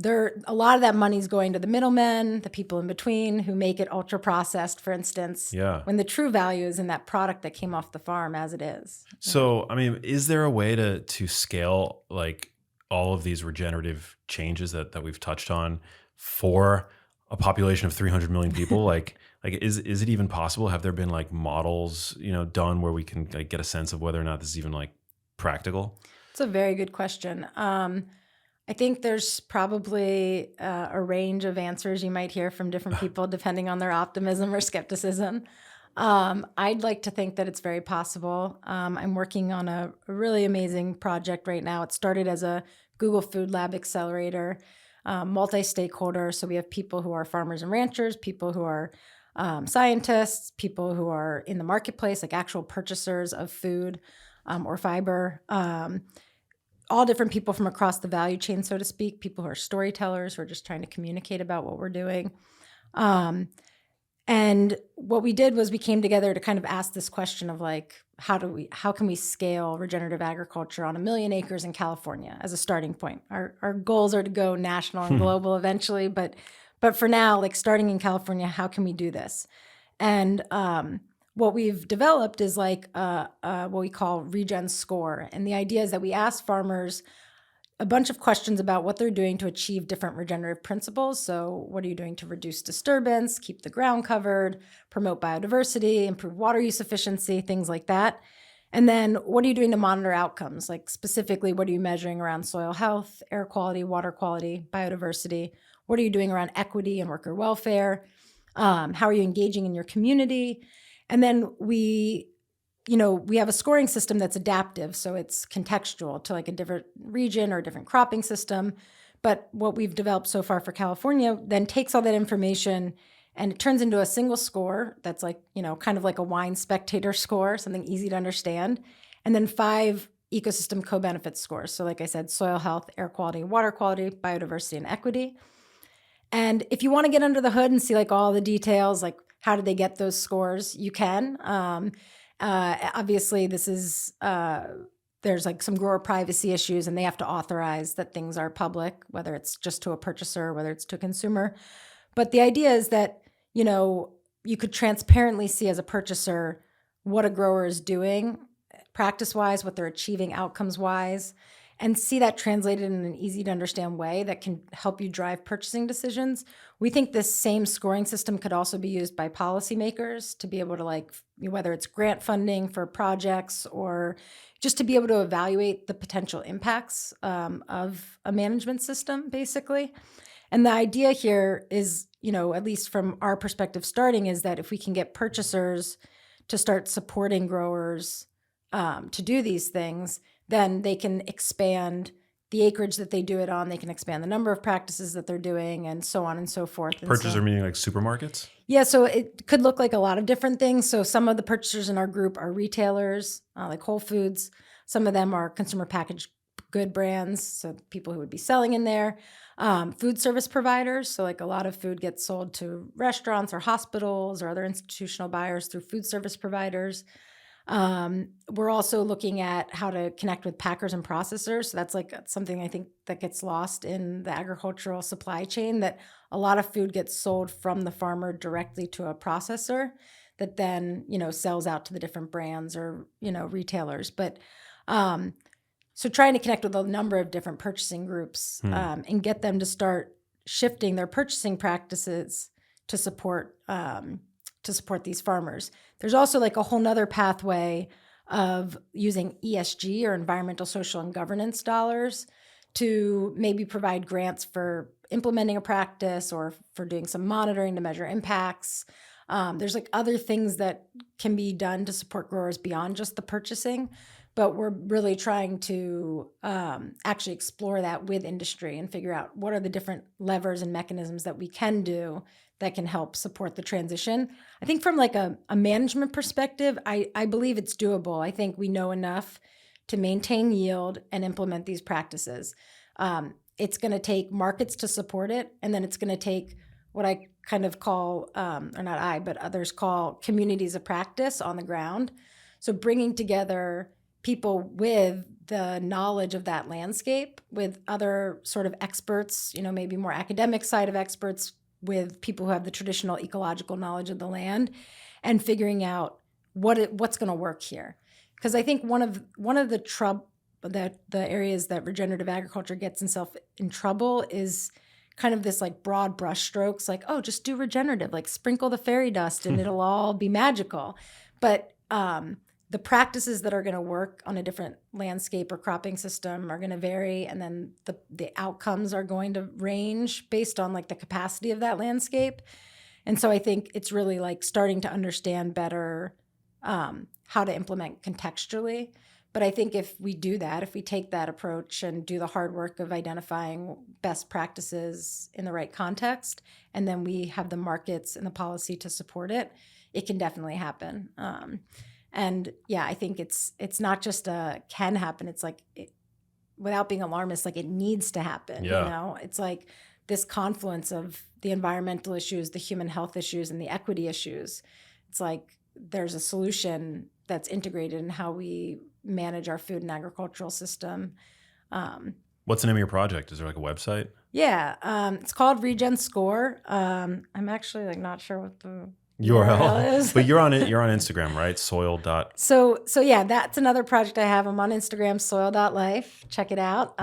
a lot of that money's going to the middlemen, the people in between who make it ultra processed, for instance. Yeah. When the true value is in that product that came off the farm as it is. So, I mean, is there a way to scale like all of these regenerative changes that we've touched on for a population of 300 million people? like is it even possible? Have there been like models, you know, done where we can like get a sense of whether or not this is even like practical? It's a very good question. I think there's probably a range of answers you might hear from different people depending on their optimism or skepticism. I'd like to think that it's very possible. I'm working on a really amazing project right now. It started as a Google Food Lab accelerator, multi-stakeholder. So we have people who are farmers and ranchers, people who are scientists, people who are in the marketplace, like actual purchasers of food or fiber. All different people from across the value chain, so to speak, people who are storytellers, who are just trying to communicate about what we're doing. And what we did was we came together to kind of ask this question of like, how can we scale regenerative agriculture on 1 million acres in California as a starting point? Our goals are to go national and global eventually, but for now, like starting in California, how can we do this? And what we've developed is like what we call Regen Score. And the idea is that we ask farmers a bunch of questions about what they're doing to achieve different regenerative principles. So what are you doing to reduce disturbance, keep the ground covered, promote biodiversity, improve water use efficiency, things like that. And then what are you doing to monitor outcomes? Like specifically, what are you measuring around soil health, air quality, water quality, biodiversity? What are you doing around equity and worker welfare? How are you engaging in your community? And then we have a scoring system that's adaptive, so it's contextual to like a different region or a different cropping system. But what we've developed so far for California then takes all that information and it turns into a single score that's like, kind of like a wine spectator score, something easy to understand. And then 5 ecosystem co-benefit scores. So like I said, soil health, air quality, water quality, biodiversity, and equity. And if you want to get under the hood and see like all the details, like how did they get those scores, you can. Obviously, this is there's like some grower privacy issues, and they have to authorize that things are public, whether it's just to a purchaser, whether it's to a consumer. But the idea is that you could transparently see as a purchaser what a grower is doing, practice-wise, what they're achieving outcomes-wise, and see that translated in an easy to understand way that can help you drive purchasing decisions. We think this same scoring system could also be used by policymakers to be able to like, whether it's grant funding for projects or just to be able to evaluate the potential impacts of a management system, basically. And the idea here is, at least from our perspective starting, is that if we can get purchasers to start supporting growers to do these things, then they can expand the acreage that they do it on. They can expand the number of practices that they're doing and so on and so forth. Purchaser meaning like supermarkets? Yeah, so it could look like a lot of different things. So some of the purchasers in our group are retailers, like Whole Foods. Some of them are consumer packaged good brands, so people who would be selling in there. Food service providers, so like a lot of food gets sold to restaurants or hospitals or other institutional buyers through food service providers. We're also looking at how to connect with packers and processors. So that's like something I think that gets lost in the agricultural supply chain, that a lot of food gets sold from the farmer directly to a processor that then, sells out to the different brands or, retailers. But So trying to connect with a number of different purchasing groups and get them to start shifting their purchasing practices to support these farmers. There's also like a whole nother pathway of using ESG or environmental, social, and governance dollars to maybe provide grants for implementing a practice or for doing some monitoring to measure impacts. There's like other things that can be done to support growers beyond just the purchasing, but we're really trying to actually explore that with industry and figure out what are the different levers and mechanisms that we can do that can help support the transition. I think from like a management perspective, I believe it's doable. I think we know enough to maintain yield and implement these practices. It's going to take markets to support it, and then it's going to take what I kind of call, or not I, but others call communities of practice on the ground. So bringing together people with the knowledge of that landscape with other sort of experts, maybe more academic side of experts, with people who have the traditional ecological knowledge of the land, and figuring out what's going to work here. Because I think one of the areas that regenerative agriculture gets itself in trouble is kind of this like broad brush strokes, like, oh, just do regenerative, like sprinkle the fairy dust and it'll all be magical. But the practices that are going to work on a different landscape or cropping system are going to vary, and then the outcomes are going to range based on like the capacity of that landscape. And so I think it's really like starting to understand better how to implement contextually. But I think if we do that, if we take that approach and do the hard work of identifying best practices in the right context, and then we have the markets and the policy to support it, it can definitely happen. And yeah, I think it's not just can happen. It's like, without being alarmist, like it needs to happen. Yeah. It's like this confluence of the environmental issues, the human health issues, and the equity issues. It's like there's a solution that's integrated in how we manage our food and agricultural system. What's the name of your project? Is there like a website? Yeah, it's called Regen Score. I'm actually like not sure what the URL is. But you're on it. You're on Instagram, right? Soil dot. So yeah, that's another project I have. I'm on Instagram, soil.life. Check it out.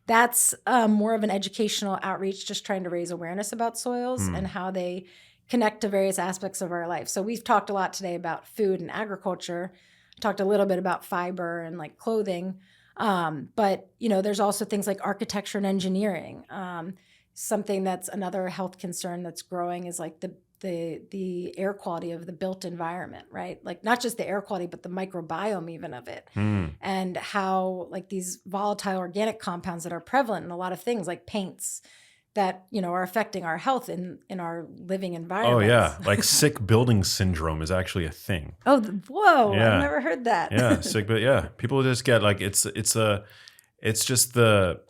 That's more of an educational outreach, just trying to raise awareness about soils and how they connect to various aspects of our life. So we've talked a lot today about food and agriculture. Talked a little bit about fiber and like clothing. But there's also things like architecture and engineering. Something that's another health concern that's growing is like the air quality of the built environment, right? Like not just the air quality, but the microbiome even of it. And how like these volatile organic compounds that are prevalent in a lot of things like paints that, are affecting our health in our living environment. Oh yeah. Like sick building syndrome is actually a thing. Oh, whoa. Yeah. I've never heard that. Yeah. Sick, but yeah, people just get like, it's just the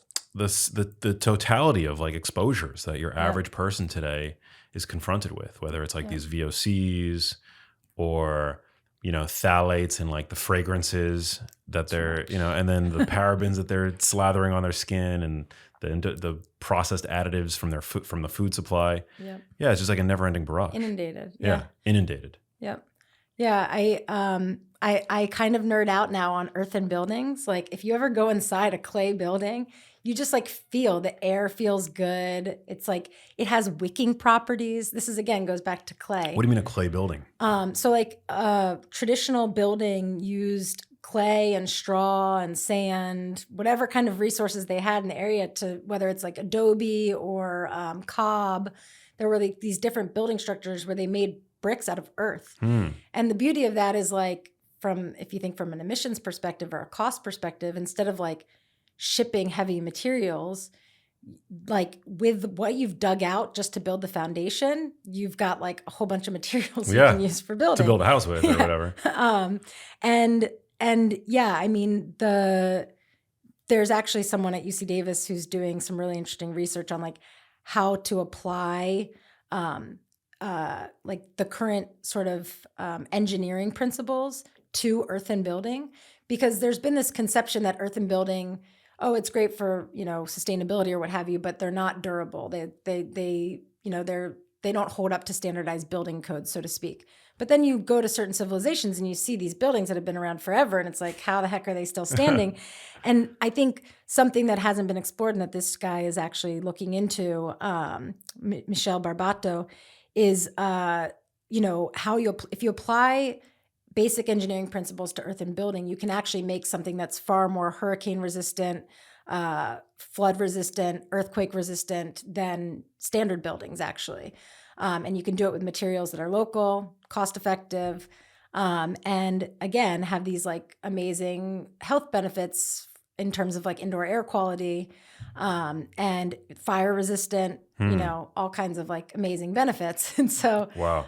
totality of like exposures that your average person today is confronted with, whether it's like these VOCs or, phthalates and like the fragrances that they're, and then the parabens that they're slathering on their skin and the processed additives from from the food supply. Yep. Yeah. It's just like a never ending barrage. Inundated. Yeah. Inundated. Yep. Yeah. I kind of nerd out now on earthen buildings. Like if you ever go inside a clay building, you just like feel the air feels good. It's like it has wicking properties. This is again goes back to clay. What do you mean a clay building? So like a traditional building used clay and straw and sand, whatever kind of resources they had in the area to whether it's like adobe or cob. There were like these different building structures where they made bricks out of earth. And the beauty of that is like if you think from an emissions perspective or a cost perspective, instead of like shipping heavy materials, like with what you've dug out just to build the foundation, you've got like a whole bunch of materials you can use for building. To build a house with or whatever. And yeah, I mean, there's actually someone at UC Davis who's doing some really interesting research on like how to apply like the current sort of engineering principles to earthen building, because there's been this conception that earthen building, oh, it's great for, sustainability or what have you, but they're not durable. They're they don't hold up to standardized building codes, so to speak. But then you go to certain civilizations and you see these buildings that have been around forever, and it's like, how the heck are they still standing? And I think something that hasn't been explored and that this guy is actually looking into, Michel Barbato, is how if you apply basic engineering principles to earth and building, you can actually make something that's far more hurricane resistant, flood resistant, earthquake resistant than standard buildings, actually. And you can do it with materials that are local, cost effective, and again, have these like amazing health benefits in terms of like indoor air quality, and fire resistant, all kinds of like amazing benefits. And so, Wow.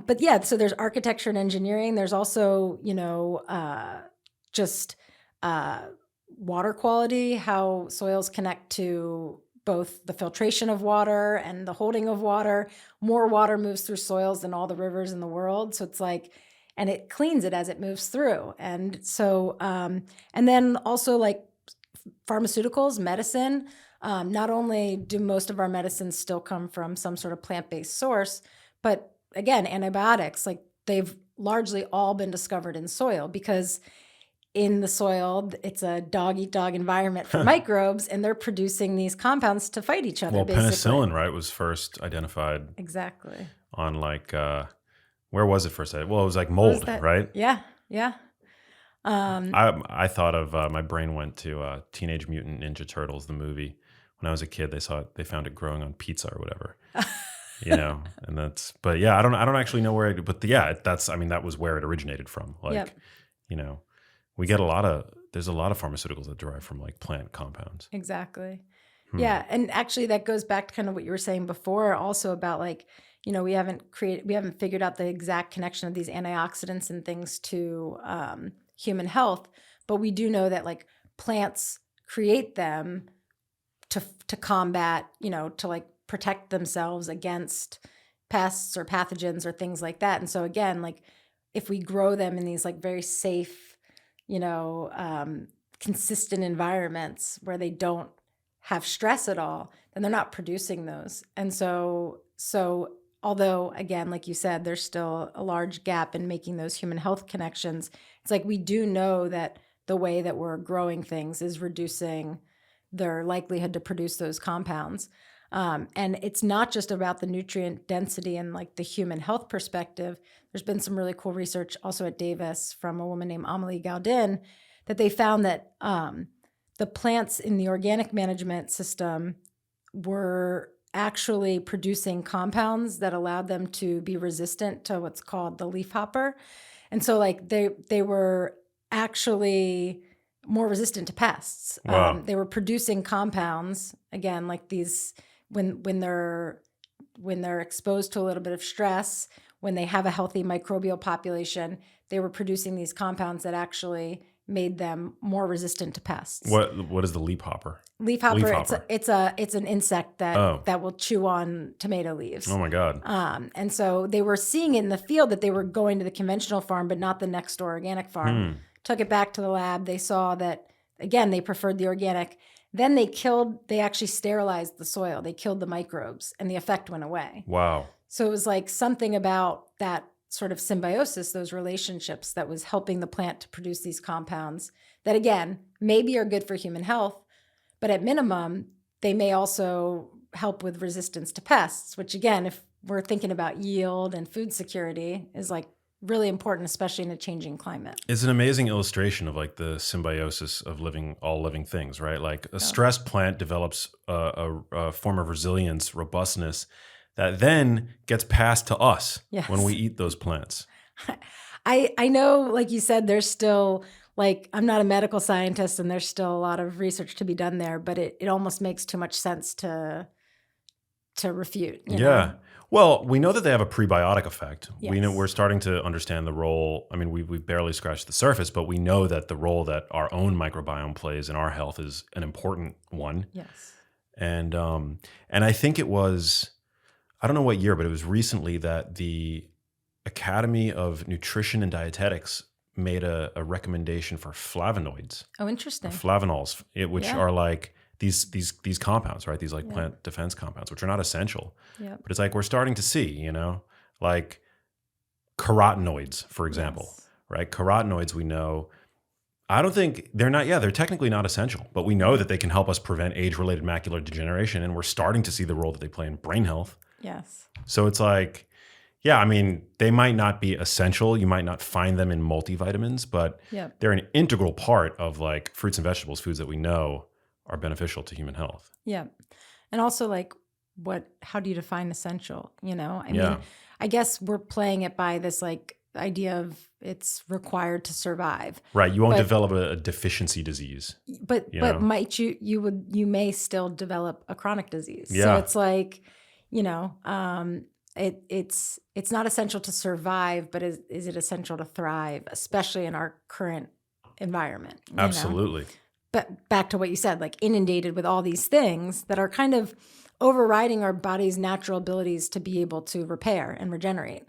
but yeah, so there's architecture and engineering. There's also, just water quality, how soils connect to both the filtration of water and the holding of water. More water moves through soils than all the rivers in the world. So it's like, and it cleans it as it moves through. And so, and then also like pharmaceuticals, medicine. Not only do most of our medicines still come from some sort of plant-based source, but again, antibiotics, like they've largely all been discovered in soil, because in the soil, it's a dog-eat-dog environment for microbes, and they're producing these compounds to fight each other, Well, basically. penicillin, right, was first identified Exactly. on like, where was it first? Well, it was like mold, right? Yeah, yeah. I thought of, my brain went to Teenage Mutant Ninja Turtles, the movie. When I was a kid, they found it growing on pizza or whatever. And but yeah, I don't actually know where but that was where it originated from. Like, Yep. We get there's a lot of pharmaceuticals that derive from like plant compounds. Exactly. Yeah. And actually that goes back to kind of what you were saying before also about like, we haven't figured out the exact connection of these antioxidants and things to human health, but we do know that like plants create them to combat, to like protect themselves against pests or pathogens or things like that. And so again, like if we grow them in these like very safe, consistent environments where they don't have stress at all, then they're not producing those. And so although again, like you said, there's still a large gap in making those human health connections, it's like we do know that the way that we're growing things is reducing their likelihood to produce those compounds. And it's not just about the nutrient density and like the human health perspective. There's been some really cool research also at Davis from a woman named Amelie Gaudin that they found that the plants in the organic management system were actually producing compounds that allowed them to be resistant to what's called the leafhopper. And so like they were actually more resistant to pests. Wow. They were producing compounds, again, like these when they're exposed to a little bit of stress, when they have a healthy microbial population, they were producing these compounds that actually made them more resistant to pests. What is the leafhopper? Leafhopper. It's an insect that will chew on tomato leaves. Oh my God. And so they were seeing it in the field that they were going to the conventional farm, but not the next door organic farm. Took it back to the lab. They saw that, again, they preferred the organic. Then they actually sterilized the soil. They killed the microbes and the effect went away. Wow. So it was like something about that sort of symbiosis, those relationships that was helping the plant to produce these compounds that, again, maybe are good for human health, but at minimum, they may also help with resistance to pests, which again, if we're thinking about yield and food security, is like really important, especially in a changing climate. It's an amazing illustration of like the symbiosis of all living things, right? Like a stressed plant develops a form of resilience, robustness that then gets passed to us when we eat those plants. I know, like you said, there's still like, I'm not a medical scientist and there's still a lot of research to be done there, but it almost makes too much sense to refute. You know? Well, we know that they have a prebiotic effect. Yes. We know we're starting to understand the role. I mean, we've barely scratched the surface, but we know that the role that our own microbiome plays in our health is an important one. Yes. And I think it was, I don't know what year, but it was recently that the Academy of Nutrition and Dietetics made a recommendation for flavonoids. Oh, interesting. Or flavanols, which are like, these compounds, right? These like Yeah. plant defense compounds, which are not essential. Yeah. But it's like we're starting to see, like carotenoids, for example, Yes. right? Carotenoids, we know, I don't think they're technically not essential, but we know that they can help us prevent age-related macular degeneration, and we're starting to see the role that they play in brain health. Yes. So it's like, yeah, I mean, they might not be essential. You might not find them in multivitamins, but Yep. they're an integral part of like fruits and vegetables, foods that we know are beneficial to human health. Yeah. And also like how do you define essential? I Yeah. mean, I guess we're playing it by this like idea of it's required to survive. Right. You won't But develop a deficiency disease. but You but know? might you may still develop a chronic disease. So Yeah. it's like, it's not essential to survive, but is it essential to thrive, especially in our current environment? Absolutely. But back to what you said, like inundated with all these things that are kind of overriding our body's natural abilities to be able to repair and regenerate,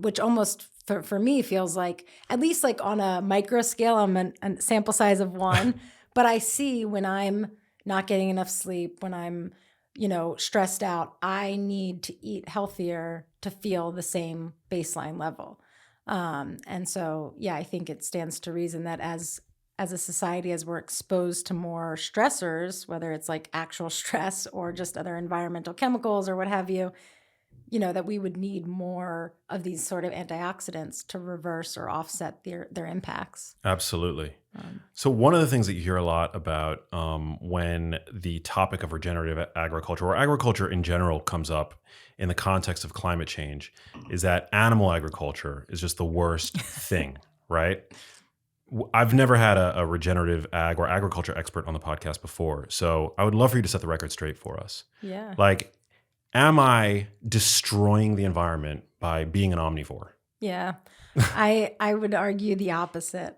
which almost for me feels like, at least like on a micro scale, I'm a sample size of one, but I see when I'm not getting enough sleep, when I'm, stressed out, I need to eat healthier to feel the same baseline level. And so, yeah, I think it stands to reason that as a society, as we're exposed to more stressors, whether it's like actual stress or just other environmental chemicals or what have you, that we would need more of these sort of antioxidants to reverse or offset their impacts. Absolutely. So one of the things that you hear a lot about when the topic of regenerative agriculture or agriculture in general comes up in the context of climate change is that animal agriculture is just the worst thing, right? I've never had a regenerative ag or agriculture expert on the podcast before, so I would love for you to set the record straight for us. Yeah. Like, am I destroying the environment by being an omnivore? Yeah. I would argue the opposite.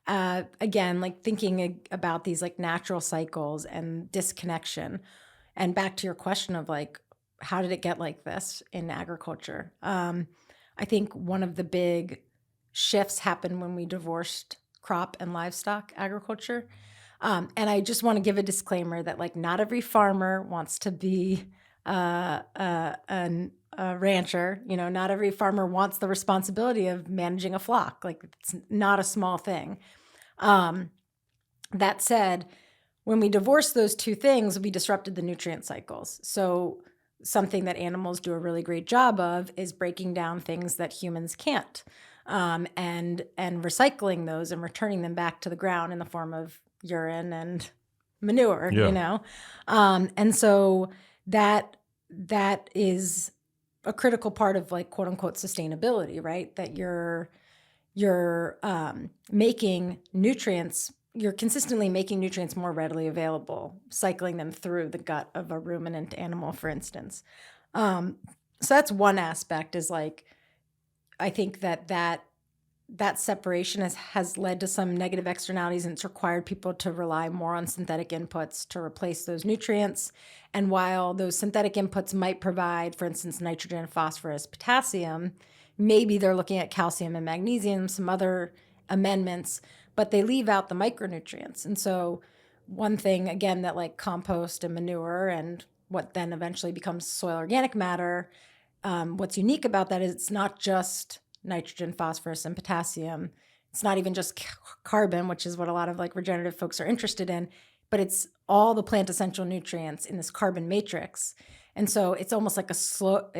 Again, like thinking about these like natural cycles and disconnection, and back to your question of like, how did it get like this in agriculture? I think one of the big shifts happened when we divorced crop and livestock agriculture. And I just want to give a disclaimer that like not every farmer wants to be a rancher. Not every farmer wants the responsibility of managing a flock. Like it's not a small thing. That said, when we divorced those two things, we disrupted the nutrient cycles. So something that animals do a really great job of is breaking down things that humans can't, and recycling those and returning them back to the ground in the form of urine and manure. Yeah. And so that is a critical part of like quote unquote sustainability, right? That you're making nutrients. You're consistently making nutrients more readily available, cycling them through the gut of a ruminant animal, for instance. So that's one aspect, is like, I think that separation has led to some negative externalities, and it's required people to rely more on synthetic inputs to replace those nutrients. And while those synthetic inputs might provide, for instance, nitrogen, phosphorus, potassium, maybe they're looking at calcium and magnesium, some other amendments, but they leave out the micronutrients. And so one thing, again, that like compost and manure and what then eventually becomes soil organic matter, what's unique about that is it's not just nitrogen, phosphorus, and potassium. It's not even just carbon, which is what a lot of like regenerative folks are interested in, but it's all the plant essential nutrients in this carbon matrix. And so it's almost like a slow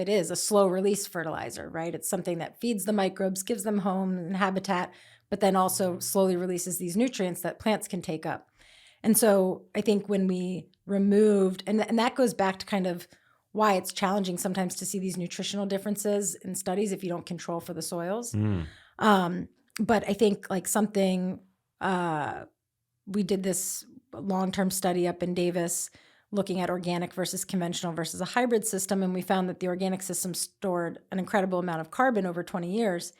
release fertilizer, right? It's something that feeds the microbes, gives them home and habitat, but then also slowly releases these nutrients that plants can take up. And so I think when we removed, and that goes back to kind of why it's challenging sometimes to see these nutritional differences in studies if you don't control for the soils. But I think like something, we did this long-term study up in Davis looking at organic versus conventional versus a hybrid system, and we found that the organic system stored an incredible amount of carbon over 20 years.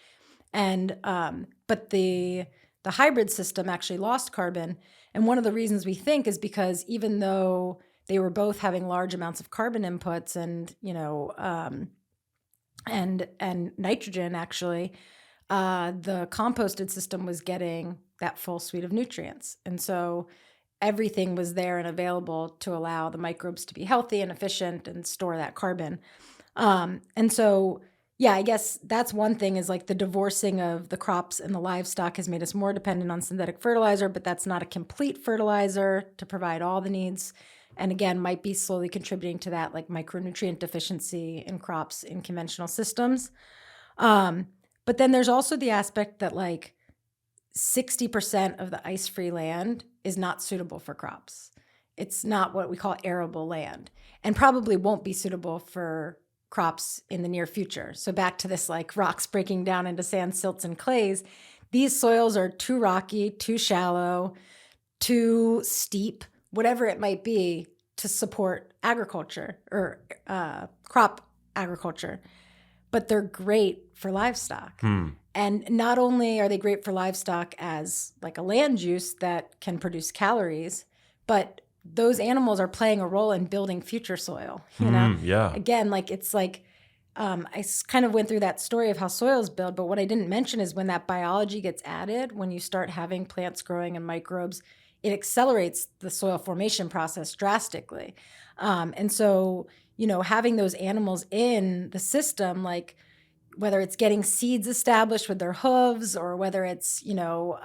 And but the hybrid system actually lost carbon. And one of the reasons we think is because even though they were both having large amounts of carbon inputs and and nitrogen, actually, the composted system was getting that full suite of nutrients. And so everything was there and available to allow the microbes to be healthy and efficient and store that carbon. And so, yeah, I guess that's one thing, is like the divorcing of the crops and the livestock has made us more dependent on synthetic fertilizer, but that's not a complete fertilizer to provide all the needs. And again, might be slowly contributing to that like micronutrient deficiency in crops in conventional systems. But then there's also the aspect that like 60% of the ice-free land is not suitable for crops. It's not what we call arable land, and probably won't be suitable for crops in the near future. So back to this like rocks breaking down into sand, silts, and clays. These soils are too rocky, too shallow, too steep, whatever it might be, to support agriculture or crop agriculture. But they're great for livestock. And not only are they great for livestock as like a land use that can produce calories, but those animals are playing a role in building future soil. You know, again, like it's like kind of went through that story of how soils build, but what I didn't mention is when that biology gets added, when you start having plants growing and microbes, it accelerates the soil formation process drastically. And so, you know, having those animals in the system, like whether it's getting seeds established with their hooves, or whether it's, you know,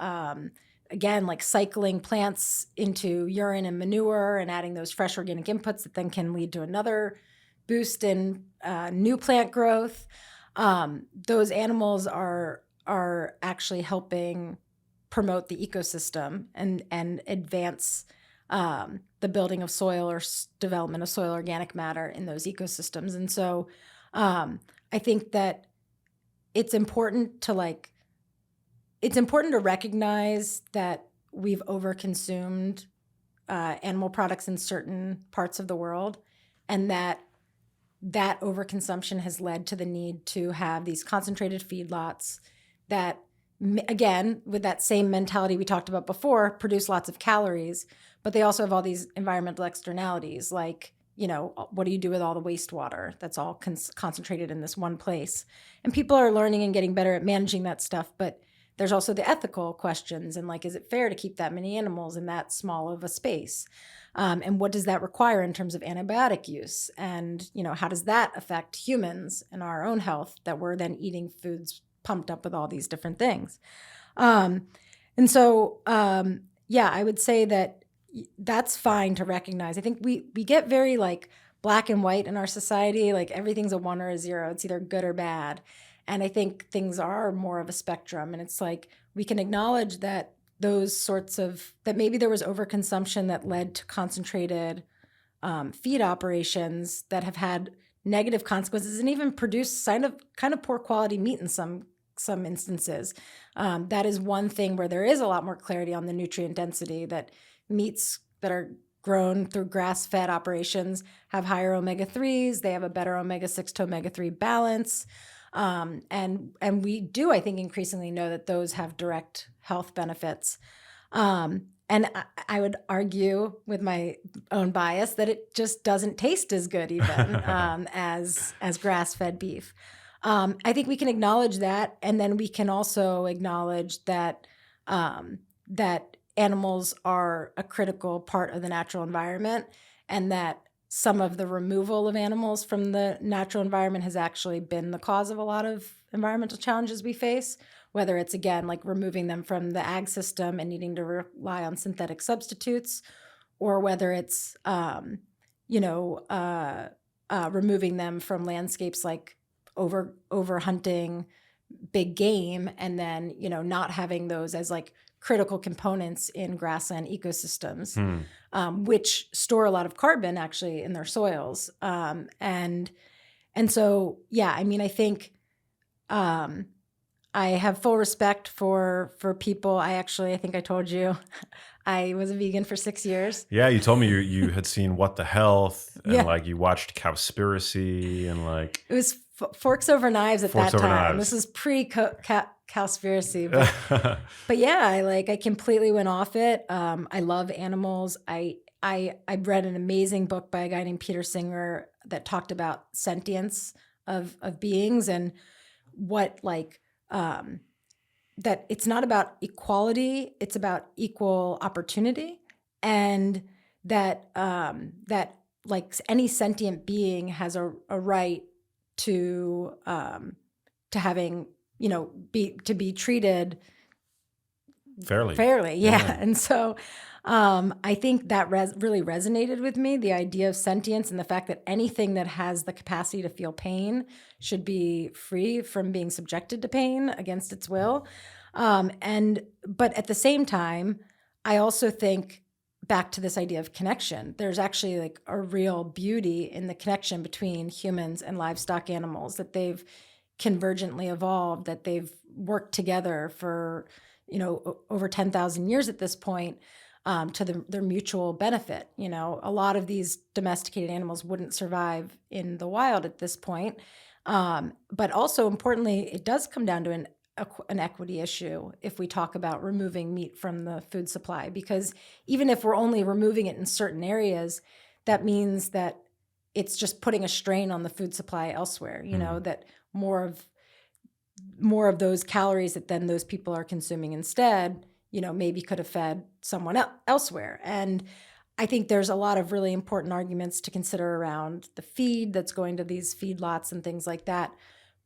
again, like cycling plants into urine and manure and adding those fresh organic inputs that then can lead to another boost in new plant growth. Those animals are actually helping promote the ecosystem and advance the building of soil or development of soil organic matter in those ecosystems. And so I think that it's important to recognize that we've overconsumed animal products in certain parts of the world, and that overconsumption has led to the need to have these concentrated feedlots that, again, with that same mentality we talked about before, produce lots of calories, but they also have all these environmental externalities, like, you know, what do you do with all the wastewater that's all concentrated in this one place? And people are learning and getting better at managing that stuff, but there's also the ethical questions, and like, is it fair to keep that many animals in that small of a space? And what does that require in terms of antibiotic use? And, you know, how does that affect humans and our own health, that we're then eating foods pumped up with all these different things? And so, yeah, I would say that that's fine to recognize. I think we get very like black and white in our society, like everything's a 1 or a 0. It's either good or bad. And I think things are more of a spectrum. And it's like we can acknowledge that that maybe there was overconsumption that led to concentrated feed operations that have had negative consequences and even produced kind of poor quality meat in some instances. That is one thing where there is a lot more clarity on the nutrient density, that meats that are grown through grass-fed operations have higher omega-3s. They have a better omega-6 to omega-3 balance. And we do, I think, increasingly know that those have direct health benefits. And I would argue with my own bias that it just doesn't taste as good even as grass-fed beef. I think we can acknowledge that, and then we can also acknowledge that that animals are a critical part of the natural environment, and that some of the removal of animals from the natural environment has actually been the cause of a lot of environmental challenges we face, whether it's, again, like removing them from the ag system and needing to rely on synthetic substitutes, or whether it's, removing them from landscapes, like over hunting big game, and then, you know, not having those as like critical components in grassland ecosystems, which store a lot of carbon actually in their soils. And so, yeah, I mean, I think I have full respect for people. I think I told you I was a vegan for 6 years. Yeah, you told me you had seen What the Health, and Yeah. like you watched Cowspiracy, and like It was Forks Over Knives at Forks that Over time. Knives. This is pre-Cowspiracy. But yeah, I completely went off it. I love animals. I read an amazing book by a guy named Peter Singer that talked about sentience of beings, and what that it's not about equality, it's about equal opportunity. and that like any sentient being has a right to having, be treated Fairly. fairly. Yeah. Yeah. And so I think that really resonated with me, the idea of sentience and the fact that anything that has the capacity to feel pain should be free from being subjected to pain against its will. But at the same time, I also think back to this idea of connection. There's actually like a real beauty in the connection between humans and livestock animals, that they've convergently evolved, that they've worked together for, over 10,000 years at this point, to their mutual benefit. A lot of these domesticated animals wouldn't survive in the wild at this point. But also importantly, it does come down to an equity issue if we talk about removing meat from the food supply, because even if we're only removing it in certain areas, that means that it's just putting a strain on the food supply elsewhere, that more of those calories that then those people are consuming instead, maybe could have fed someone elsewhere. And I think there's a lot of really important arguments to consider around the feed that's going to these feedlots and things like that.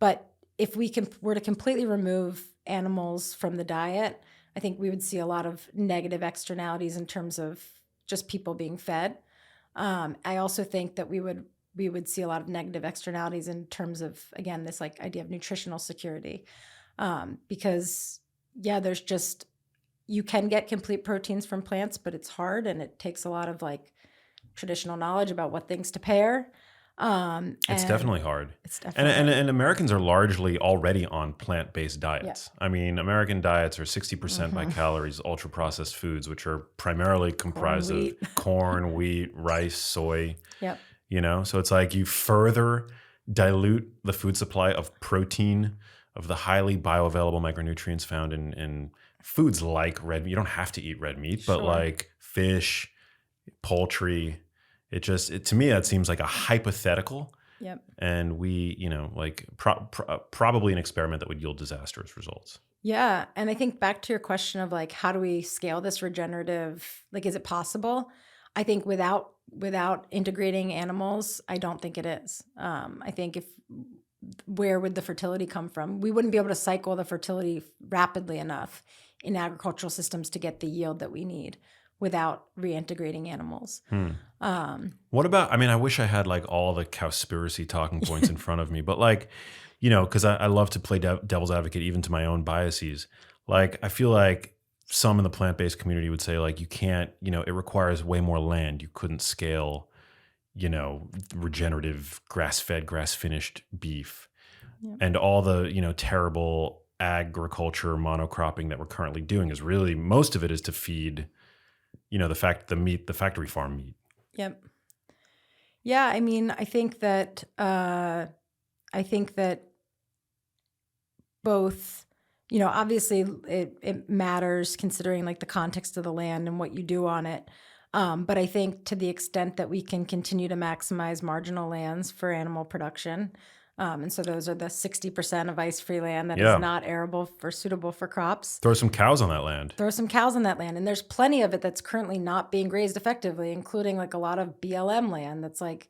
But if we were to completely remove animals from the diet, I think we would see a lot of negative externalities in terms of just people being fed. I also think that we would see a lot of negative externalities in terms of, again, this like idea of nutritional security, because there's just, you can get complete proteins from plants, but it's hard and it takes a lot of like traditional knowledge about what things to pair. It's definitely hard. It's definitely And Americans are largely already on plant-based diets. Yeah. I mean, American diets are 60% by calories, ultra-processed foods, which are primarily comprised of corn, wheat, rice, soy. Yep. So it's like you further dilute the food supply of protein, of the highly bioavailable micronutrients found in foods like red meat. You don't have to eat red meat, but Sure. like fish, poultry. To me, that seems like a hypothetical. Yep. And we, probably an experiment that would yield disastrous results. Yeah. And I think back to your question of like, how do we scale this regenerative? Like, is it possible? I think without integrating animals, I don't think it is. I think where would the fertility come from? We wouldn't be able to cycle the fertility rapidly enough in agricultural systems to get the yield that we need without reintegrating animals. What about, I wish I had like all the cowspiracy talking points in front of me, but like, because I love to play devil's advocate even to my own biases. Like, I feel like some in the plant-based community would say like, you can't, it requires way more land. You couldn't scale, regenerative grass-fed, grass-finished beef. Yep. And all the, terrible agriculture monocropping that we're currently doing is really, most of it is to feed, the factory farm meat. Yep. Yeah. I think that both, obviously it matters considering like the context of the land and what you do on it. But I think to the extent that we can continue to maximize marginal lands for animal production, and so those are the 60% of ice-free land that is not arable or suitable for crops. Throw some cows on that land. And there's plenty of it that's currently not being grazed effectively, including like a lot of BLM land that's like,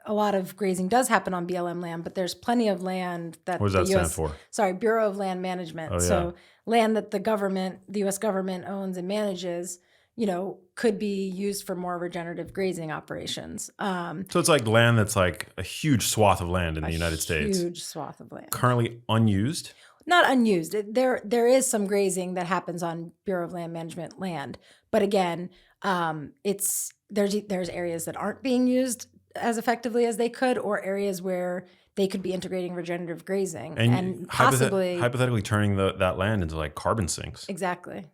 a lot of grazing does happen on BLM land, but there's plenty of land that What does that stand for? Sorry, Bureau of Land Management. Oh, yeah. So land that the U.S. government owns and manages, could be used for more regenerative grazing operations. So it's like land that's like a huge swath of land in the United States. Huge swath of land. Currently unused? Not unused. There is some grazing that happens on Bureau of Land Management land, but again, there's areas that aren't being used as effectively as they could, or areas where they could be integrating regenerative grazing and possibly hypothetically turning that land into like carbon sinks. Exactly.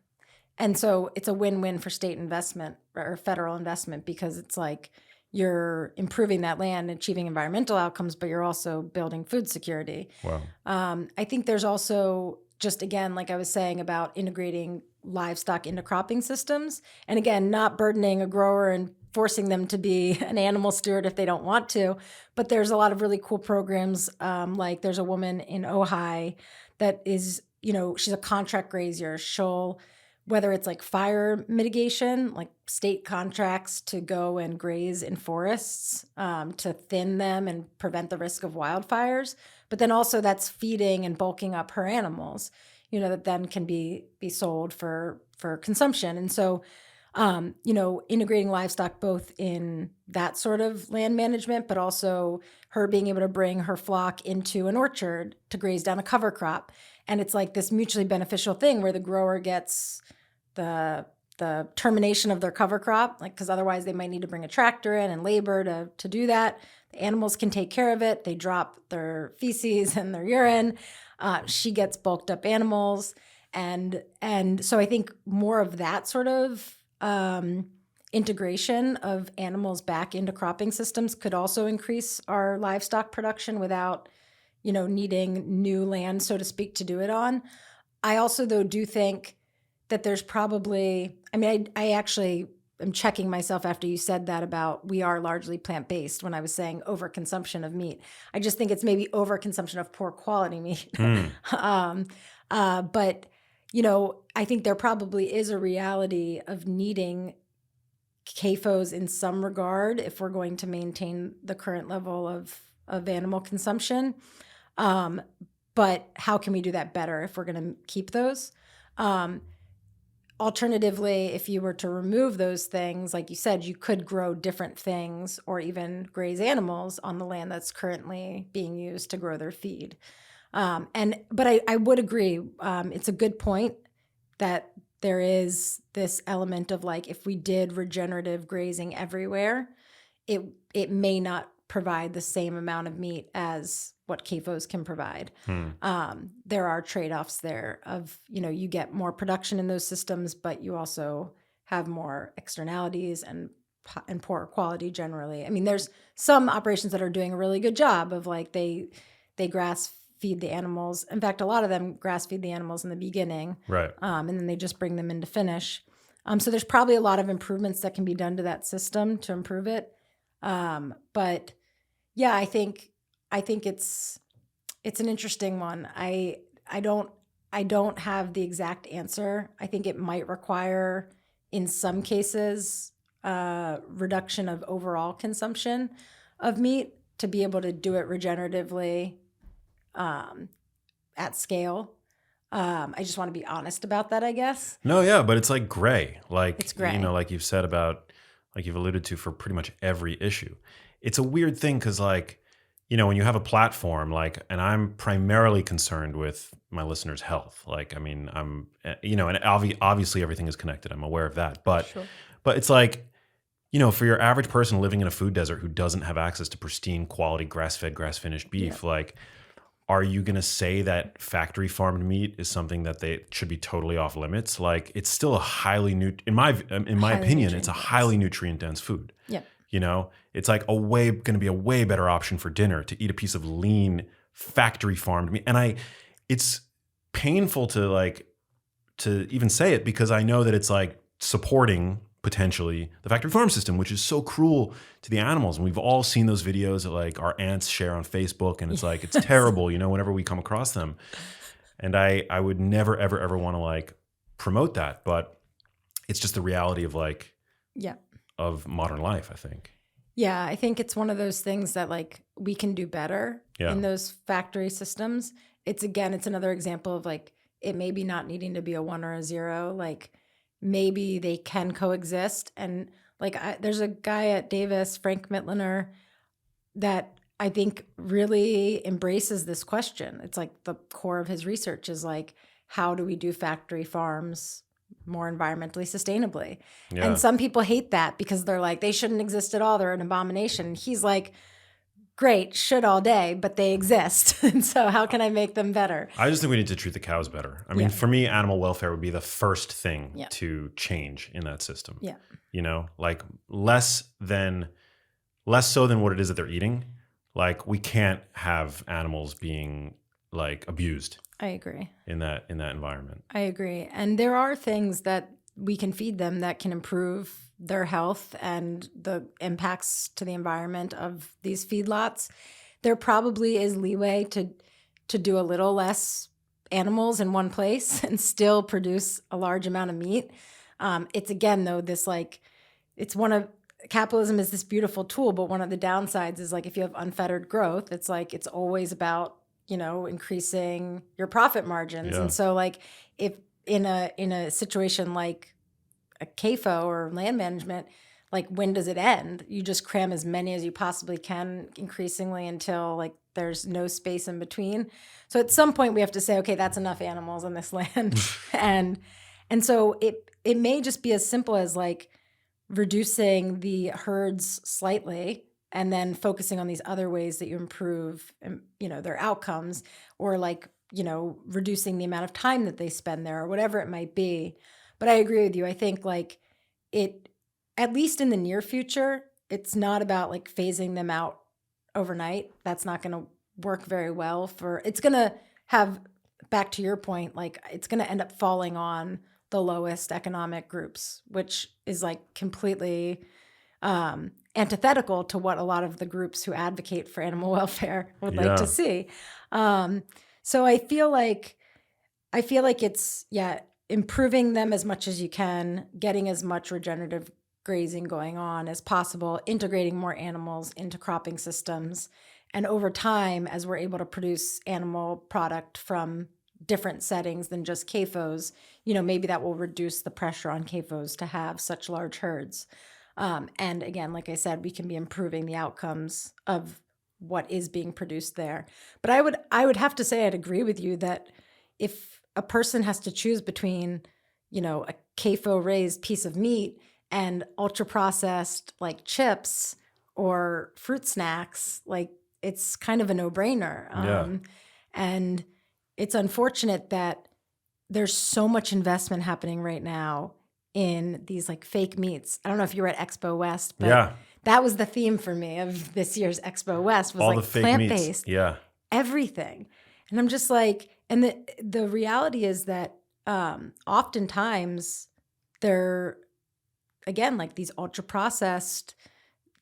And so it's a win-win for state investment or federal investment, because it's like you're improving that land and achieving environmental outcomes, but you're also building food security. Wow. I think there's also, just again, like I was saying about integrating livestock into cropping systems, and again, not burdening a grower and forcing them to be an animal steward if they don't want to. But there's a lot of really cool programs. Like there's a woman in Ojai that is, she's a contract grazier. She'll whether it's like fire mitigation, like state contracts to go and graze in forests to thin them and prevent the risk of wildfires. But then also that's feeding and bulking up her animals, that then can be sold for consumption. And so, integrating livestock both in that sort of land management, but also her being able to bring her flock into an orchard to graze down a cover crop. And it's like this mutually beneficial thing where the grower gets the termination of their cover crop, like, because otherwise they might need to bring a tractor in and labor to do that. The animals can take care of it. They drop their feces and their urine. She gets bulked up animals. And so I think more of that sort of integration of animals back into cropping systems could also increase our livestock production without, needing new land, so to speak, to do it on. I also, though, do think that there's probably, I actually am checking myself after you said that about we are largely plant-based when I was saying overconsumption of meat. I just think it's maybe overconsumption of poor quality meat. But, I think there probably is a reality of needing CAFOs in some regard if we're going to maintain the current level of animal consumption. But how can we do that better if we're going to keep those? Alternatively, if you were to remove those things, like you said, you could grow different things or even graze animals on the land that's currently being used to grow their feed. But I would agree. It's a good point that there is this element of like, if we did regenerative grazing everywhere, it may not provide the same amount of meat as what CAFOs can provide. There are trade-offs there of, you get more production in those systems, but you also have more externalities and poorer quality generally. There's some operations that are doing a really good job of like they grass feed the animals. In fact, a lot of them grass feed the animals in the beginning. Right. And then they just bring them in to finish. So there's probably a lot of improvements that can be done to that system to improve it. But yeah, I think it's an interesting one. I don't have the exact answer. I think it might require, in some cases, reduction of overall consumption of meat to be able to do it regeneratively at scale. I just want to be honest about that, I guess. No, yeah, but it's like gray. Like, It's gray. Like you've said about, like you've alluded to for pretty much every issue. It's a weird thing because like, when you have a platform, like, and I'm primarily concerned with my listeners' health. Like, I'm, and obviously everything is connected. I'm aware of that. But, Sure. but it's like, for your average person living in a food desert who doesn't have access to pristine quality grass-fed, grass-finished beef, like, are you going to say that factory farmed meat is something that they should be totally off limits? Like, it's still a highly in my opinion, it's a highly nutrient dense food. Yeah. It's like going to be a way better option for dinner to eat a piece of lean factory farmed meat. And it's painful to even say it because I know that it's like supporting potentially the factory farm system, which is so cruel to the animals. And we've all seen those videos that like our aunts share on Facebook, and it's like, it's terrible, whenever we come across them. And I would never, ever, ever want to like promote that, but it's just the reality of like, of modern life, I think. Yeah, I think it's one of those things that like we can do better in those factory systems. It's another example of like, it may be not needing to be a 1 or a 0, like maybe they can coexist. And like, there's a guy at Davis, Frank Mittlener, that I think really embraces this question. It's like the core of his research is like, how do we do factory farms more environmentally sustainably? Yeah. And some people hate that because they're like, they shouldn't exist at all. They're an abomination. He's like, great, should all day, but they exist. And so how can I make them better? I just think we need to treat the cows better. I mean, for me, animal welfare would be the first thing to change in that system. Yeah. Like less so than what it is that they're eating. Like, we can't have animals being like abused. I agree. In that environment. I agree. And there are things that we can feed them that can improve their health and the impacts to the environment of these feedlots. There probably is leeway to do a little less animals in one place and still produce a large amount of meat. It's again, though, this like, it's one of capitalism is this beautiful tool, but one of the downsides is like if you have unfettered growth, it's like it's always about, increasing your profit margins. Yeah. And so like if in a situation like a CAFO or land management, like when does it end? You just cram as many as you possibly can increasingly until like there's no space in between. So at some point we have to say, okay, that's enough animals on this land. and so it may just be as simple as like reducing the herds slightly and then focusing on these other ways that you improve, their outcomes, or like, reducing the amount of time that they spend there or whatever it might be. But I agree with you. I think like it, at least in the near future, it's not about like phasing them out overnight. That's not going to work very well it's going to have, back to your point, like it's going to end up falling on the lowest economic groups, which is like completely antithetical to what a lot of the groups who advocate for animal welfare would like to see. So I feel like it's, improving them as much as you can, getting as much regenerative grazing going on as possible, integrating more animals into cropping systems. And over time, as we're able to produce animal product from different settings than just CAFOs, maybe that will reduce the pressure on CAFOs to have such large herds. And again, like I said, we can be improving the outcomes of what is being produced there. But I would have to say I'd agree with you that if a person has to choose between, a CAFO raised piece of meat and ultra processed like chips or fruit snacks, like it's kind of a no-brainer. And it's unfortunate that there's so much investment happening right now in these like fake meats. I don't know if you were at Expo West, but that was the theme for me of this year's Expo West was all like the fake plant-based, meats. everything. And I'm just like, and the reality is that oftentimes they're, again, like these ultra processed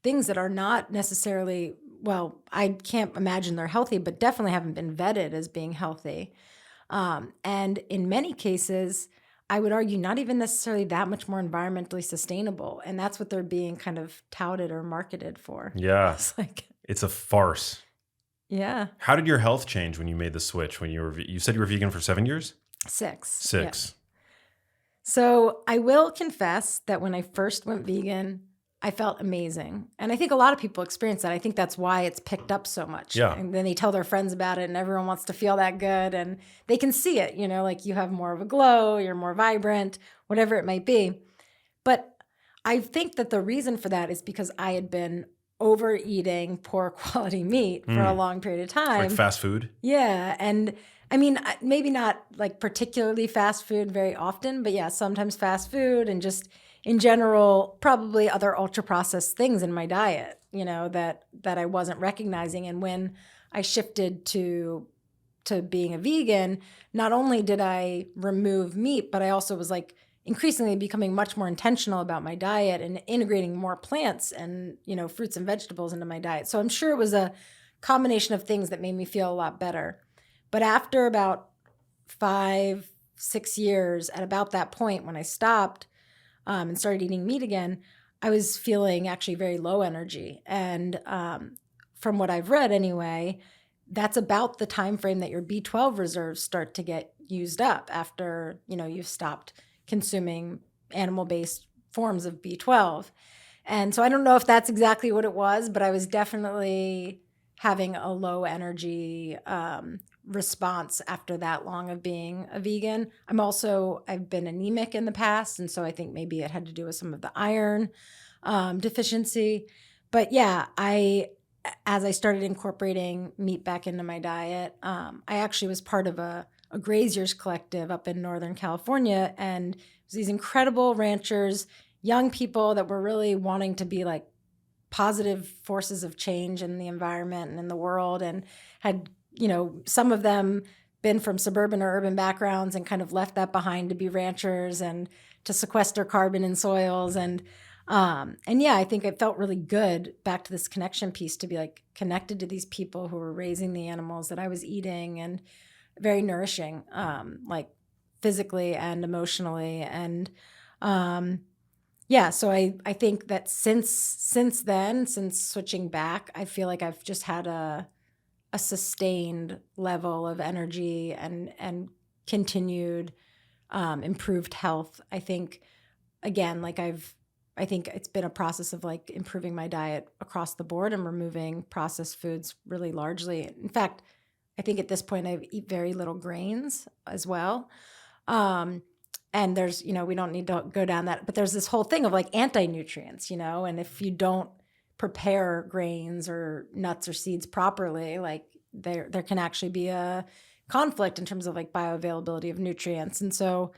things that are not necessarily, well, I can't imagine they're healthy, but definitely haven't been vetted as being healthy. And in many cases, I would argue not even necessarily that much more environmentally sustainable. And that's what they're being kind of touted or marketed for. Yeah. It's a farce. Yeah. How did your health change when you made the switch? When you said you were vegan for 7 years? 6. Yeah. So I will confess that when I first went vegan, I felt amazing. And I think a lot of people experience that. I think that's why it's picked up so much. Yeah. And then they tell their friends about it and everyone wants to feel that good and they can see it, like you have more of a glow, you're more vibrant, whatever it might be. But I think that the reason for that is because I had been overeating poor quality meat for a long period of time. Like fast food? Yeah. And I mean, maybe not like particularly fast food very often, but yeah, sometimes fast food and just in general, probably other ultra processed things in my diet, that I wasn't recognizing. And when I shifted to being a vegan, not only did I remove meat, but I also was like increasingly becoming much more intentional about my diet and integrating more plants and, fruits and vegetables into my diet. So I'm sure it was a combination of things that made me feel a lot better. But after about 5-6 years, at about that point when I stopped and started eating meat again, I was feeling actually very low energy. And from what I've read anyway, that's about the time frame that your B12 reserves start to get used up after, you've stopped consuming animal-based forms of B12. And so I don't know if that's exactly what it was, but I was definitely having a low energy response after that long of being a vegan. I've been anemic in the past, and so I think maybe it had to do with some of the iron deficiency. But yeah, as I started incorporating meat back into my diet, I actually was part of a graziers collective up in Northern California, and it was these incredible ranchers, young people that were really wanting to be like positive forces of change in the environment and in the world, and had, some of them been from suburban or urban backgrounds and kind of left that behind to be ranchers and to sequester carbon in soils. And yeah, I think it felt really good, back to this connection piece, to be like connected to these people who were raising the animals that I was eating and very nourishing, like physically and emotionally. And yeah, so I think that since then, since switching back, I feel like I've just had a sustained level of energy and continued improved health. I think again, like I think it's been a process of like improving my diet across the board and removing processed foods really largely. In fact, I think at this point I eat very little grains as well. Um, and there's, we don't need to go down that, but there's this whole thing of like anti-nutrients, and if you don't prepare grains or nuts or seeds properly, like there can actually be a conflict in terms of like bioavailability of nutrients. And so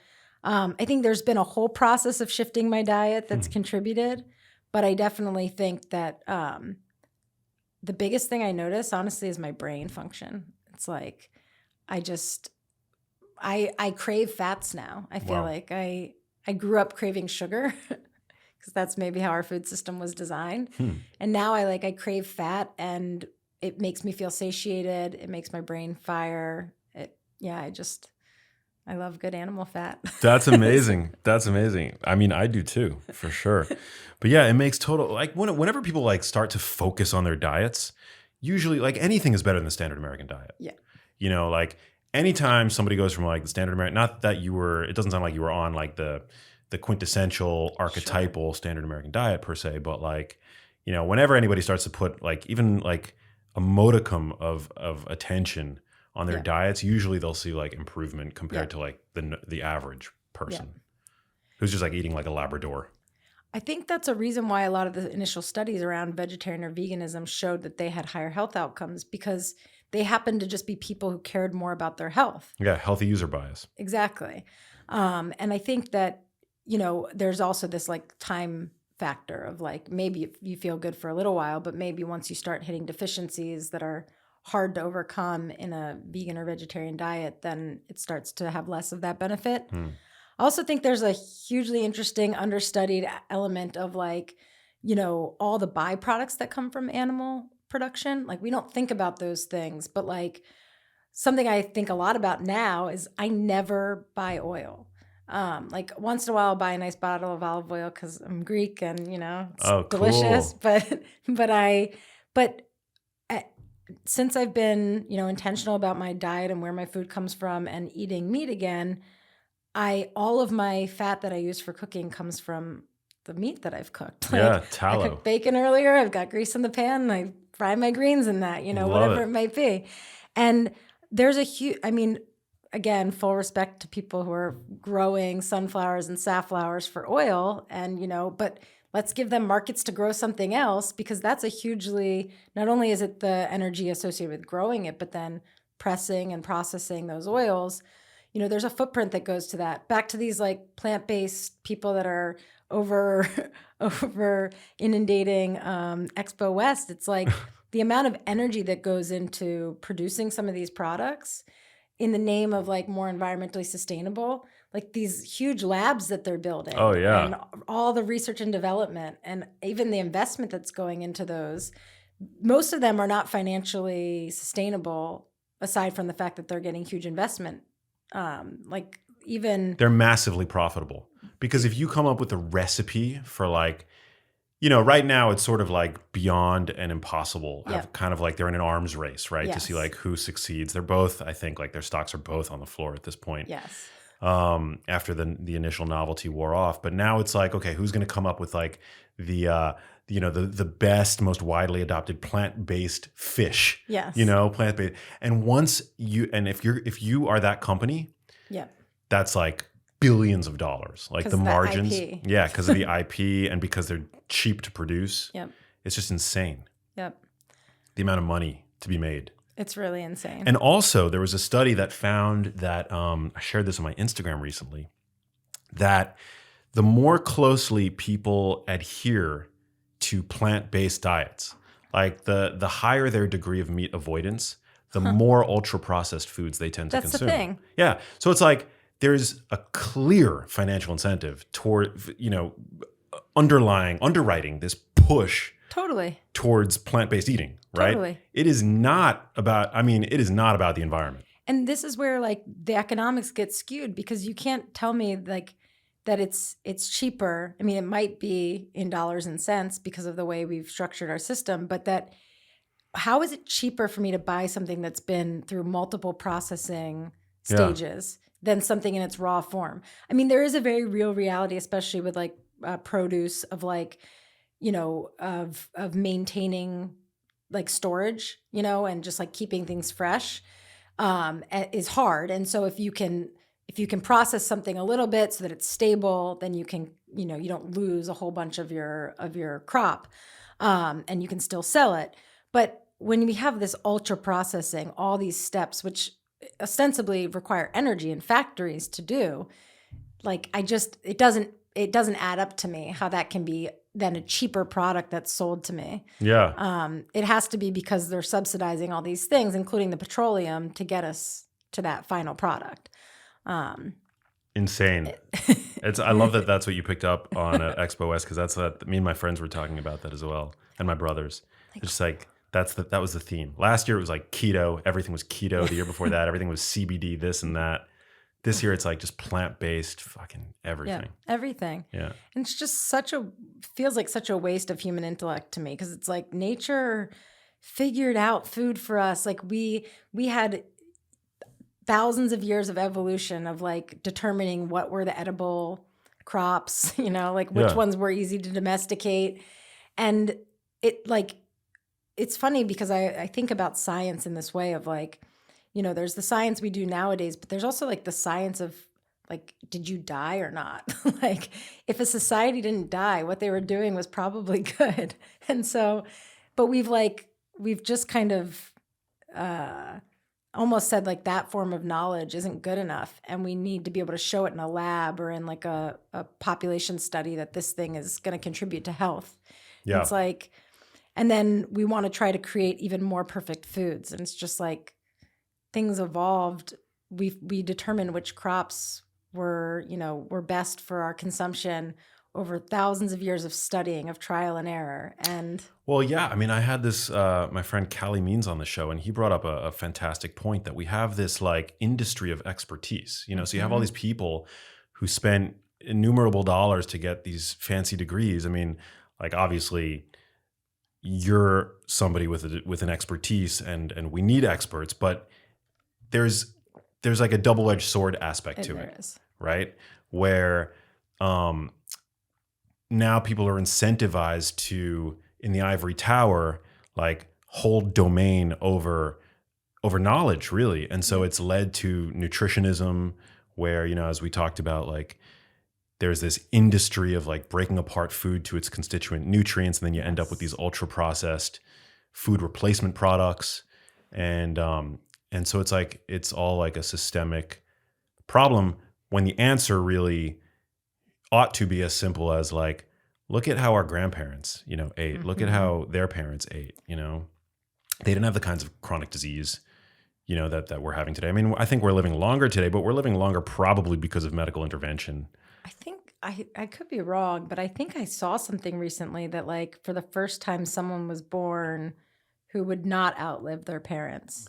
I think there's been a whole process of shifting my diet that's contributed, but I definitely think that the biggest thing I notice, honestly, is my brain function. It's like I crave fats now. I feel like I grew up craving sugar because that's maybe how our food system was designed. And now I crave fat, and it makes me feel satiated. It makes my brain fire. I love good animal fat. That's amazing. That's amazing. I mean, I do too, for sure. But yeah, it makes total, like whenever people like start to focus on their diets, usually like anything is better than the standard American diet. Yeah. Like anytime somebody goes from like the standard American, not that it doesn't sound like you were on like the quintessential archetypal standard American diet per se, but like, whenever anybody starts to put like even like a modicum of attention on their diets, usually they'll see like improvement compared to like the average person who's just like eating like a Labrador. I think that's a reason why a lot of the initial studies around vegetarian or veganism showed that they had higher health outcomes, because they happened to just be people who cared more about their health. Yeah, healthy user bias. Exactly. And I think that, there's also this like time factor of like maybe you feel good for a little while, but maybe once you start hitting deficiencies that are hard to overcome in a vegan or vegetarian diet, then it starts to have less of that benefit. I also think there's a hugely interesting understudied element of like, all the byproducts that come from animal production. Like we don't think about those things, but like something I think a lot about now is I never buy oil. Like once in a while I'll buy a nice bottle of olive oil because I'm Greek and it's delicious. Cool. But since I've been, intentional about my diet and where my food comes from and eating meat again, all of my fat that I use for cooking comes from the meat that I've cooked. Tallow. I cooked bacon earlier. I've got grease in the pan. And I fry my greens in that, whatever it might be. And there's again, full respect to people who are growing sunflowers and safflowers for oil and, but let's give them markets to grow something else, because that's not only is it the energy associated with growing it, but then pressing and processing those oils, there's a footprint that goes to that. Back to these like plant-based people that are over inundating Expo West. It's like the amount of energy that goes into producing some of these products in the name of like more environmentally sustainable, like these huge labs that they're building. Oh yeah. And all the research and development and even the investment that's going into those, most of them are not financially sustainable aside from the fact that they're getting huge investment. They're massively profitable, because if you come up with a recipe for like, right now it's sort of like beyond and impossible. Kind of like they're in an arms race, right? Yes. To see like who succeeds. They're both, I think, like their stocks are both on the floor at this point. Yes. After the initial novelty wore off, but now it's like, okay, who's going to come up with like the best, most widely adopted plant-based fish? Yes. Plant-based. And if you are that company, that's like billions of dollars, like the margins. IP. Yeah, because of the IP and because they're cheap to produce. Yep. It's just insane. Yep. The amount of money to be made. It's really insane. And also, there was a study that found that, I shared this on my Instagram recently, that the more closely people adhere to plant-based diets, like the higher their degree of meat avoidance, the more ultra-processed foods they tend to consume. That's the thing. Yeah. So it's like there's a clear financial incentive toward, underwriting this push towards plant-based eating, right? Totally. It is not about the environment. And this is where like the economics get skewed, because you can't tell me like that it's cheaper. I mean, it might be in dollars and cents because of the way we've structured our system, but that how is it cheaper for me to buy something that's been through multiple processing Yeah. stages than something in its raw form? I mean, there is a very real reality, especially with like produce, of like, of maintaining like storage, and just like keeping things fresh, is hard. And so if you can process something a little bit so that it's stable, then you can, you don't lose a whole bunch of your crop, and you can still sell it. But when we have this ultra processing, all these steps, which ostensibly require energy in factories to do, like it doesn't add up to me how that can be then a cheaper product that's sold to me. Yeah. It has to be because they're subsidizing all these things, including the petroleum, to get us to that final product. Um, Insane. I love that that's what you picked up on at Expo West, because that's what me and my friends were talking about that as well, and my brothers. It's just like that was the theme. Last year it was like keto, everything was keto. The year before that, everything was CBD, this and that. This year it's like just plant-based, fucking everything. Yeah, everything. Yeah. And it's just feels like such a waste of human intellect to me, because it's like nature figured out food for us. Like we had thousands of years of evolution of like determining what were the edible crops, like which Yeah. ones were easy to domesticate. And it's funny because I think about science in this way of like, there's the science we do nowadays, but there's also like the science of like, did you die or not? Like if a society didn't die, what they were doing was probably good. And so, but we've just kind of, almost said like that form of knowledge isn't good enough, and we need to be able to show it in a lab or in like a population study that this thing is going to contribute to health. Yeah. It's like, and then we want to try to create even more perfect foods, and it's just like things evolved. We determined which crops were best for our consumption over thousands of years of studying, of trial and error. And Well, yeah. I mean, I had this, my friend Callie Means on the show, and he brought up a fantastic point that we have this like industry of expertise, so you have all these people who spend innumerable dollars to get these fancy degrees. I mean, like obviously you're somebody with an expertise, and we need experts, but there's like a double-edged sword aspect to there it, is. right? Where, now people are incentivized to, in the ivory tower, like hold domain over knowledge, really. And so it's led to nutritionism, where, as we talked about, like there's this industry of like breaking apart food to its constituent nutrients, and then you end up with these ultra processed food replacement products. And so it's like, it's all like a systemic problem, when the answer really ought to be as simple as like, look at how our grandparents, ate. Look at how their parents ate. They didn't have the kinds of chronic disease, that we're having today. I mean, I think we're living longer today, but we're living longer probably because of medical intervention. I think I could be wrong, but I think I saw something recently that like for the first time someone was born who would not outlive their parents.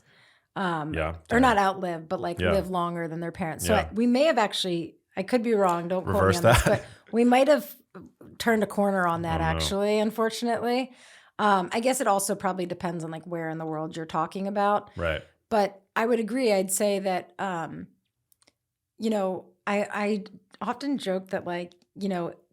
Yeah. Or not outlive, but like Yeah. live longer than their parents. So Yeah. we may have actually, I could be wrong, don't quote Reverse me on this, that. but we might have turned a corner on that Oh, no. actually, unfortunately. I guess it also probably depends on like where in the world you're talking about. Right. But I would agree. I'd say that, I often joke that like,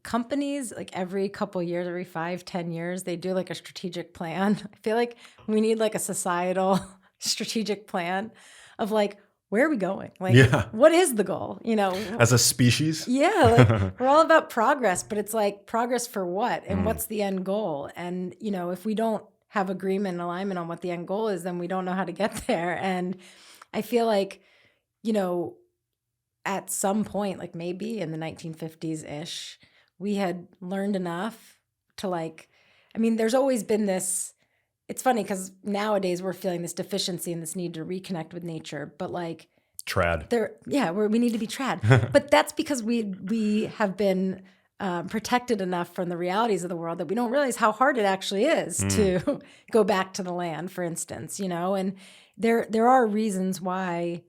companies like every couple years, every 5-10 years, they do like a strategic plan. I feel like we need like a societal strategic plan of like, where are we going? Like, Yeah. what is the goal? As a species. Yeah, like we're all about progress, but it's like progress for what? And Mm. what's the end goal? And, if we don't have agreement and alignment on what the end goal is, then we don't know how to get there. And I feel like, at some point, like maybe in the 1950s-ish, we had learned enough to like, I mean, there's always been this, it's funny because nowadays we're feeling this deficiency and this need to reconnect with nature, but like Trad. we need to be trad. But that's because we have been protected enough from the realities of the world that we don't realize how hard it actually is to go back to the land, for instance, and there are reasons why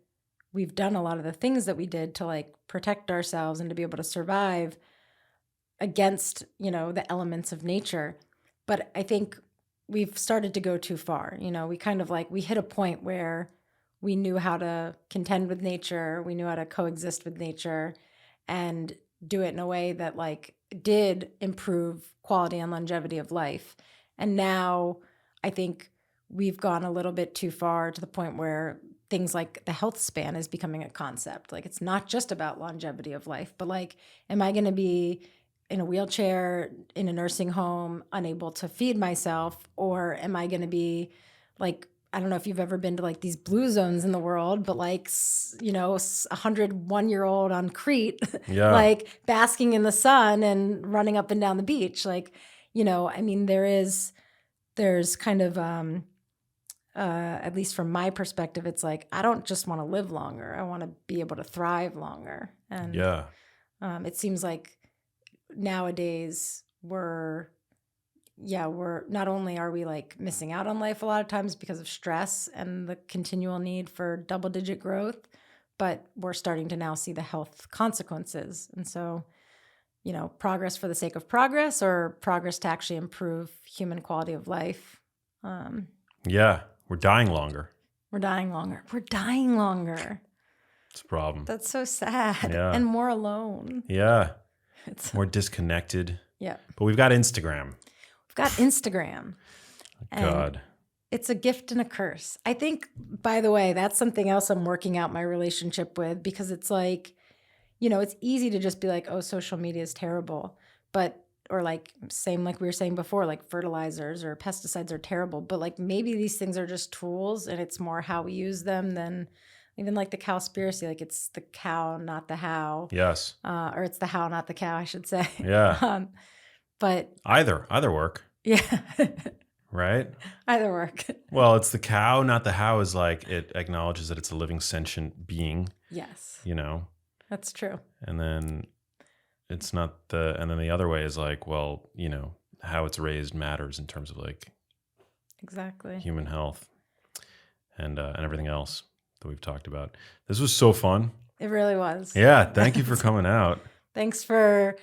we've done a lot of the things that we did to like protect ourselves and to be able to survive against, the elements of nature. But I think we've started to go too far. We kind of like, we hit a point where we knew how to contend with nature, we knew how to coexist with nature and do it in a way that like did improve quality and longevity of life. And now I think we've gone a little bit too far to the point where things like the health span is becoming a concept. Like it's not just about longevity of life, but like, am I going to be in a wheelchair in a nursing home, unable to feed myself? Or am I going to be like, I don't know if you've ever been to like these blue zones in the world, but like, 101-year-old on Crete, Yeah. like basking in the sun and running up and down the beach. Like, there's kind of, at least from my perspective, it's like, I don't just want to live longer. I want to be able to thrive longer. And Yeah. it seems like nowadays we're not only are we like missing out on life a lot of times because of stress and the continual need for double-digit growth, but we're starting to now see the health consequences. And so, progress for the sake of progress or progress to actually improve human quality of life. Yeah. We're dying longer. We're dying longer. We're dying longer. It's a problem. That's so sad. Yeah. And more alone. Yeah. It's More disconnected. yeah. But we've got Instagram. We've got Instagram. And God. it's a gift and a curse. I think, by the way, that's something else I'm working out my relationship with, because it's like, it's easy to just be like, oh, social media is terrible. Or like, same like we were saying before, like fertilizers or pesticides are terrible. But like maybe these things are just tools and it's more how we use them than even like the cowspiracy. Like it's the cow, not the how. Yes. Or it's the how, not the cow, I should say. Yeah. But Either work. yeah. Right? Either work. Well, it's the cow, not the how, is like it acknowledges that it's a living sentient being. Yes. That's true. And then it's not and then the other way is like, well, how it's raised matters in terms of like Exactly. human health and everything else that we've talked about. This was so fun. It really was. Yeah. Thank you for coming out. Thanks for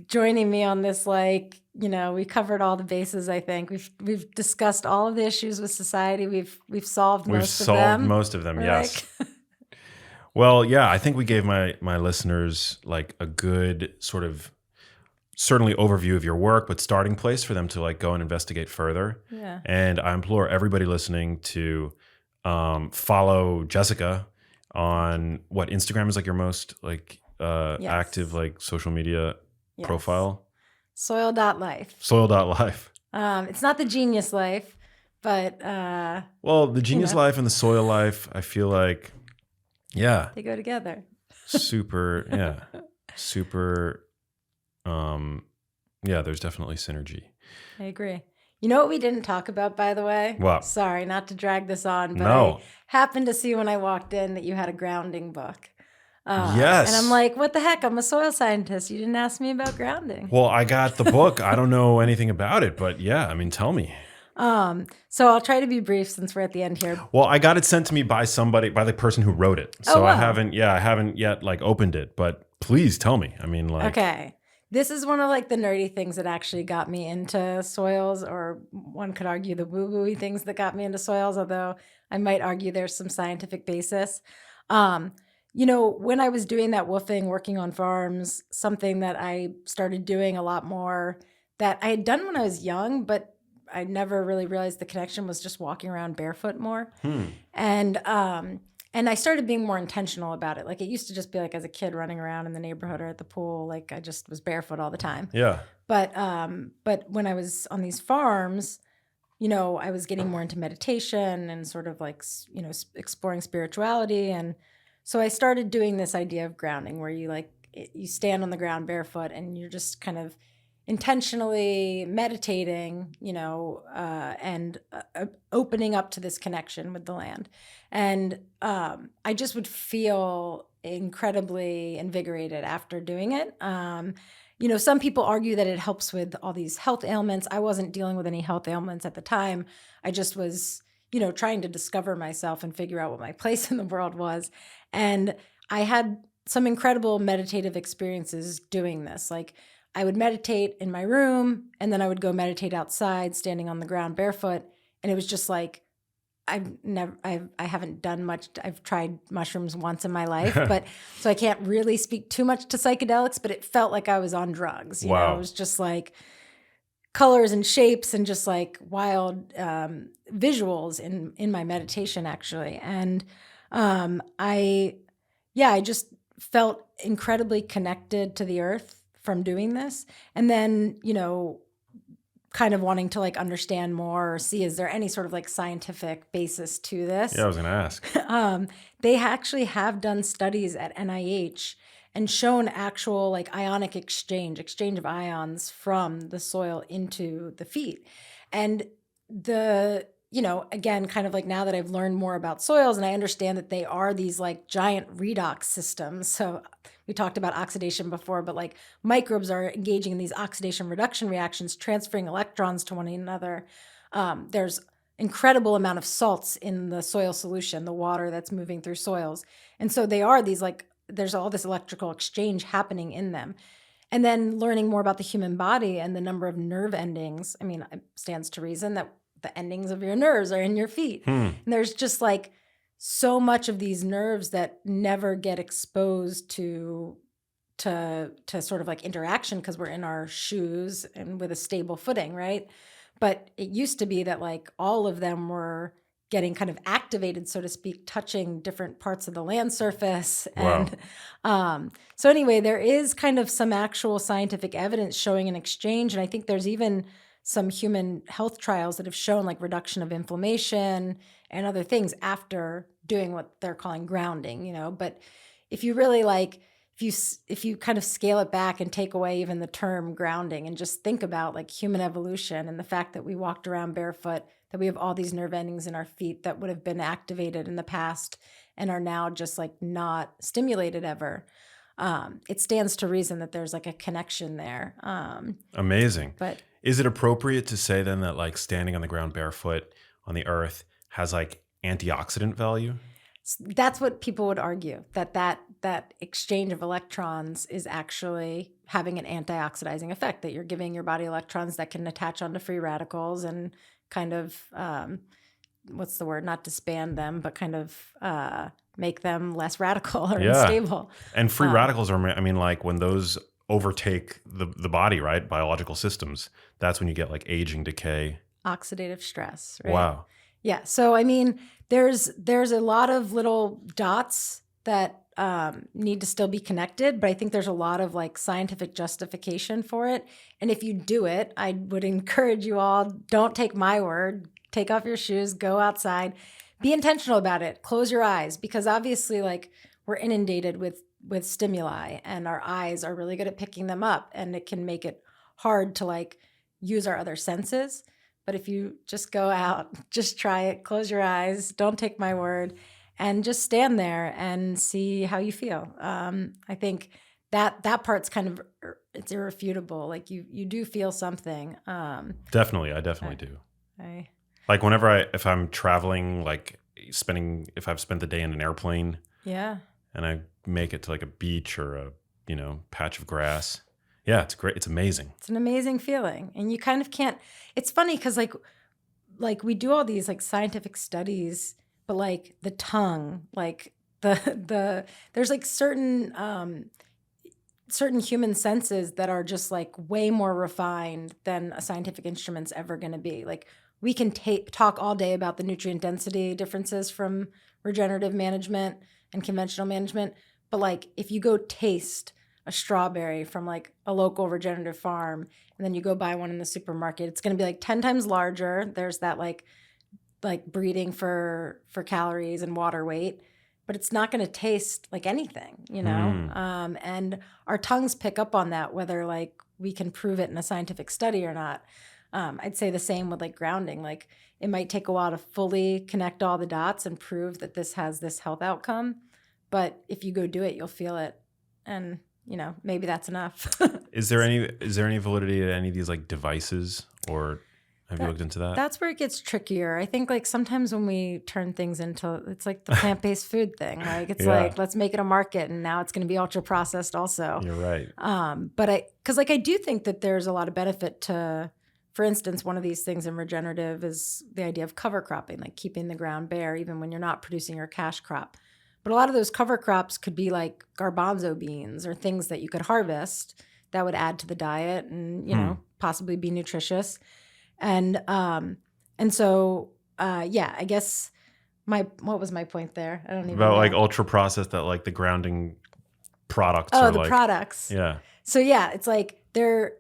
joining me on this. Like, we covered all the bases. I think we've discussed all of the issues with society. We've solved most of them. We've solved most of them. Yes. Like well, yeah, I think we gave my listeners like a good sort of certainly overview of your work, but starting place for them to like go and investigate further. Yeah. And I implore everybody listening to follow Jessica on what Instagram is like your most like active like social media profile. Soil.life. Soil.life. It's not the genius life, but well, the genius life and the soil life, I feel like, yeah, they go together. Super, yeah, super. Yeah, there's definitely synergy. I agree. You know what we didn't talk about, by the way? What? Sorry, not to drag this on, but No. I happened to see when I walked in that you had a grounding book. Yes. And I'm like, what the heck? I'm a soil scientist. You didn't ask me about grounding. Well, I got the book. I don't know anything about it, but yeah, I mean, tell me. So I'll try to be brief since we're at the end here. Well, I got it sent to me by the person who wrote it. So wow. I haven't yet like opened it, but please tell me. I mean, like, okay. This is one of like the nerdy things that actually got me into soils, or one could argue the woo-woo-y things that got me into soils, although I might argue there's some scientific basis. When I was doing that woofing, working on farms, something that I started doing a lot more that I had done when I was young, but I never really realized the connection, was just walking around barefoot more. And I started being more intentional about it. Like it used to just be like as a kid running around in the neighborhood or at the pool, like I just was barefoot all the time. Yeah. But when I was on these farms, I was getting more into meditation and sort of like, exploring spirituality. And so I started doing this idea of grounding, where you stand on the ground barefoot and you're just kind of intentionally meditating, and opening up to this connection with the land. And I just would feel incredibly invigorated after doing it. Some people argue that it helps with all these health ailments. I wasn't dealing with any health ailments at the time. I just was, trying to discover myself and figure out what my place in the world was. And I had some incredible meditative experiences doing this. Like I would meditate in my room and then I would go meditate outside, standing on the ground barefoot. And it was just like, I haven't done much. I've tried mushrooms once in my life, but so I can't really speak too much to psychedelics, but it felt like I was on drugs. It Wow. was just like colors and shapes and just like wild visuals in my meditation actually. And I just felt incredibly connected to the earth from doing this. And then, kind of wanting to like understand more or see, is there any sort of like scientific basis to this? Yeah, I was going to ask. They actually have done studies at NIH and shown actual like ionic exchange of ions from the soil into the feet. And again, kind of like now that I've learned more about soils and I understand that they are these like giant redox systems. So we talked about oxidation before, but like microbes are engaging in these oxidation reduction reactions, transferring electrons to one another. There's incredible amount of salts in the soil solution, the water that's moving through soils. And so they are these like, there's all this electrical exchange happening in them. And then learning more about the human body and the number of nerve endings. I mean, it stands to reason that the endings of your nerves are in your feet. And there's just like so much of these nerves that never get exposed to sort of like interaction because we're in our shoes and with a stable footing, right? But it used to be that like all of them were getting kind of activated, so to speak, touching different parts of the land surface. Wow. And so anyway, there is kind of some actual scientific evidence showing an exchange. And I think there's even some human health trials that have shown like reduction of inflammation and other things after doing what they're calling grounding, But if you really like, if you kind of scale it back and take away even the term grounding and just think about like human evolution and the fact that we walked around barefoot, that we have all these nerve endings in our feet that would have been activated in the past and are now just like not stimulated ever. It stands to reason that there's like a connection there. Amazing. But is it appropriate to say then that like standing on the ground barefoot on the earth has like antioxidant value? That's what people would argue, that exchange of electrons is actually having an antioxidizing effect, that you're giving your body electrons that can attach onto free radicals and kind of, what's the word, not disband them, but kind of make them less radical or unstable. And free radicals are, I mean, like when those overtake the body, right? Biological systems, that's when you get like aging, decay. Oxidative stress, right? Wow. Yeah. So, I mean, there's a lot of little dots that need to still be connected, but I think there's a lot of like scientific justification for it. And if you do it, I would encourage you all, don't take my word, take off your shoes, go outside, be intentional about it, close your eyes, because obviously like we're inundated with stimuli and our eyes are really good at picking them up, and it can make it hard to like use our other senses. But if you just go out, just try it, close your eyes, don't take my word, and just stand there and see how you feel. I think that part's kind of, it's irrefutable. Like you do feel something. Definitely. I definitely do. Like whenever if I'm traveling, like if I've spent the day in an airplane. Yeah. And I make it to like a beach or a, patch of grass. Yeah, it's great. It's amazing. It's an amazing feeling. And you kind of can't, it's funny because like we do all these like scientific studies, but like the tongue, like there's like certain human senses that are just like way more refined than a scientific instrument's ever going to be. Like we can talk all day about the nutrient density differences from regenerative management and conventional management. But like if you go taste a strawberry from like a local regenerative farm, and then you go buy one in the supermarket, it's going to be like 10 times larger. There's that like breeding for calories and water weight, but it's not going to taste like anything, and our tongues pick up on that, whether like we can prove it in a scientific study or not. I'd say the same with like grounding. Like it might take a while to fully connect all the dots and prove that this has this health outcome, but if you go do it, you'll feel it. And maybe that's enough. Is there any validity to any of these like devices or Have you looked into that? That's where it gets trickier. I think like sometimes when we turn things into, it's like the plant-based food thing. Like it's Yeah. like, let's make it a market and now it's going to be ultra processed also. You're right. Because like I do think that there's a lot of benefit to, for instance, one of these things in regenerative is the idea of cover cropping, like keeping the ground bare even when you're not producing your cash crop. But a lot of those cover crops could be like garbanzo beans or things that you could harvest that would add to the diet and, you know, possibly be nutritious. And so I guess what was my point there? I don't even About know. like ultra processed, that like the grounding products Oh, are the like products. Yeah. So yeah, it's like there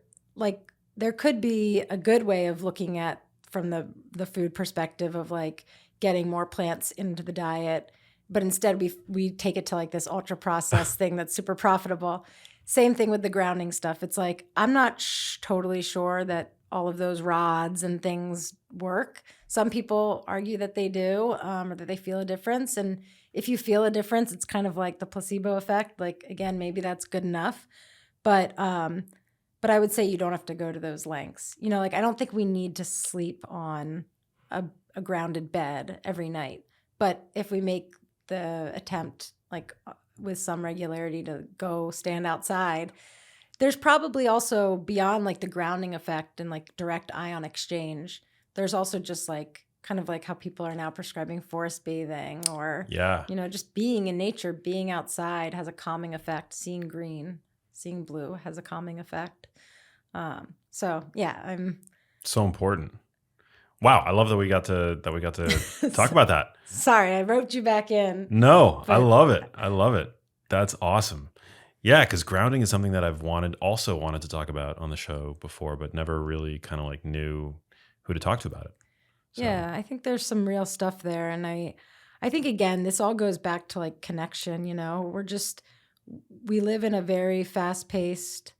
could be a good way of looking at from the food perspective of like getting more plants into the diet, but instead we take it to like this ultra processed thing that's super profitable. Same thing with the grounding stuff. It's like I'm not totally sure that all of those rods and things work. Some people argue that they do, or that they feel a difference. And if you feel a difference, it's kind of like the placebo effect. Like again, maybe that's good enough. But I would say you don't have to go to those lengths. You know, like I don't think we need to sleep on a grounded bed every night. But if we make the attempt, like with some regularity, to go stand outside, there's probably also beyond like the grounding effect and like direct ion exchange. There's also just like kind of like how people are now prescribing forest bathing or, you know, just being in nature, being outside has a calming effect. Seeing green, seeing blue has a calming effect. So yeah, I'm so important. Wow, I love that we got to talk about that. Sorry, I roped you back in. No, I love it. I love it. That's awesome. Yeah, because grounding is something that I've also wanted to talk about on the show before, but never really kind of like knew who to talk to about it. So. Yeah, I think there's some real stuff there. And I think, again, this all goes back to like connection, you know, we live in a very fast paced,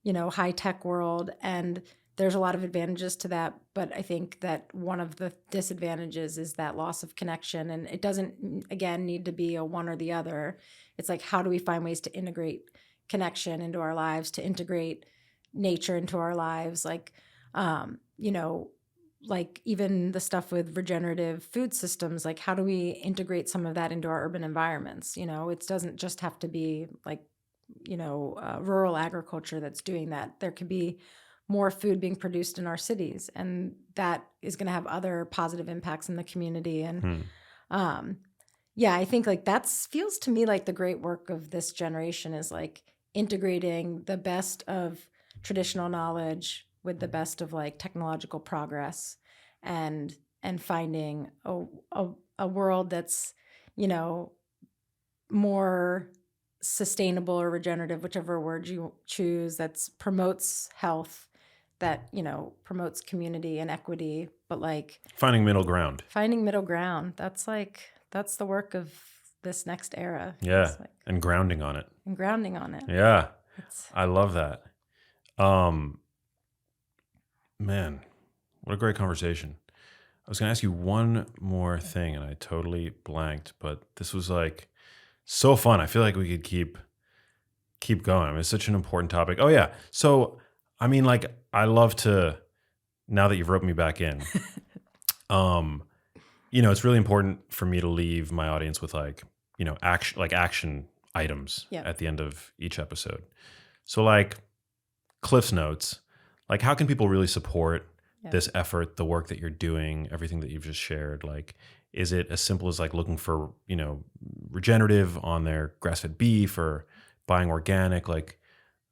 you know, high tech world, and there's a lot of advantages to that. But I think that one of the disadvantages is that loss of connection. And it doesn't, again, need to be a one or the other. It's like, how do we find ways to integrate connection into our lives, to integrate nature into our lives? Like, you know, like even the stuff with regenerative food systems, like how do we integrate some of that into our urban environments? You know, it doesn't just have to be like, you know, rural agriculture that's doing that. There could be more food being produced in our cities, and that is going to have other positive impacts in the community. And yeah, I think like feels to me like the great work of this generation is like integrating the best of traditional knowledge with the best of like technological progress, and finding a world that's, you know, more sustainable or regenerative, whichever word you choose, that's promotes health, that, you know, promotes community and equity, but like finding middle ground. That's the work of this next era. Yeah. Like, and grounding on it. Yeah. I love that. Man, what a great conversation. I was going to ask you one more thing and I totally blanked, but this was like so fun. I feel like we could keep going. I mean, it's such an important topic. Oh yeah. So, I mean, like I love to, now that you've roped me back in, you know, it's really important for me to leave my audience with like, you know, action items at the end of each episode. So like Cliff's Notes, like how can people really support this effort, the work that you're doing, everything that you've just shared? Like, is it as simple as like looking for, you know, regenerative on their grass-fed beef or buying organic, like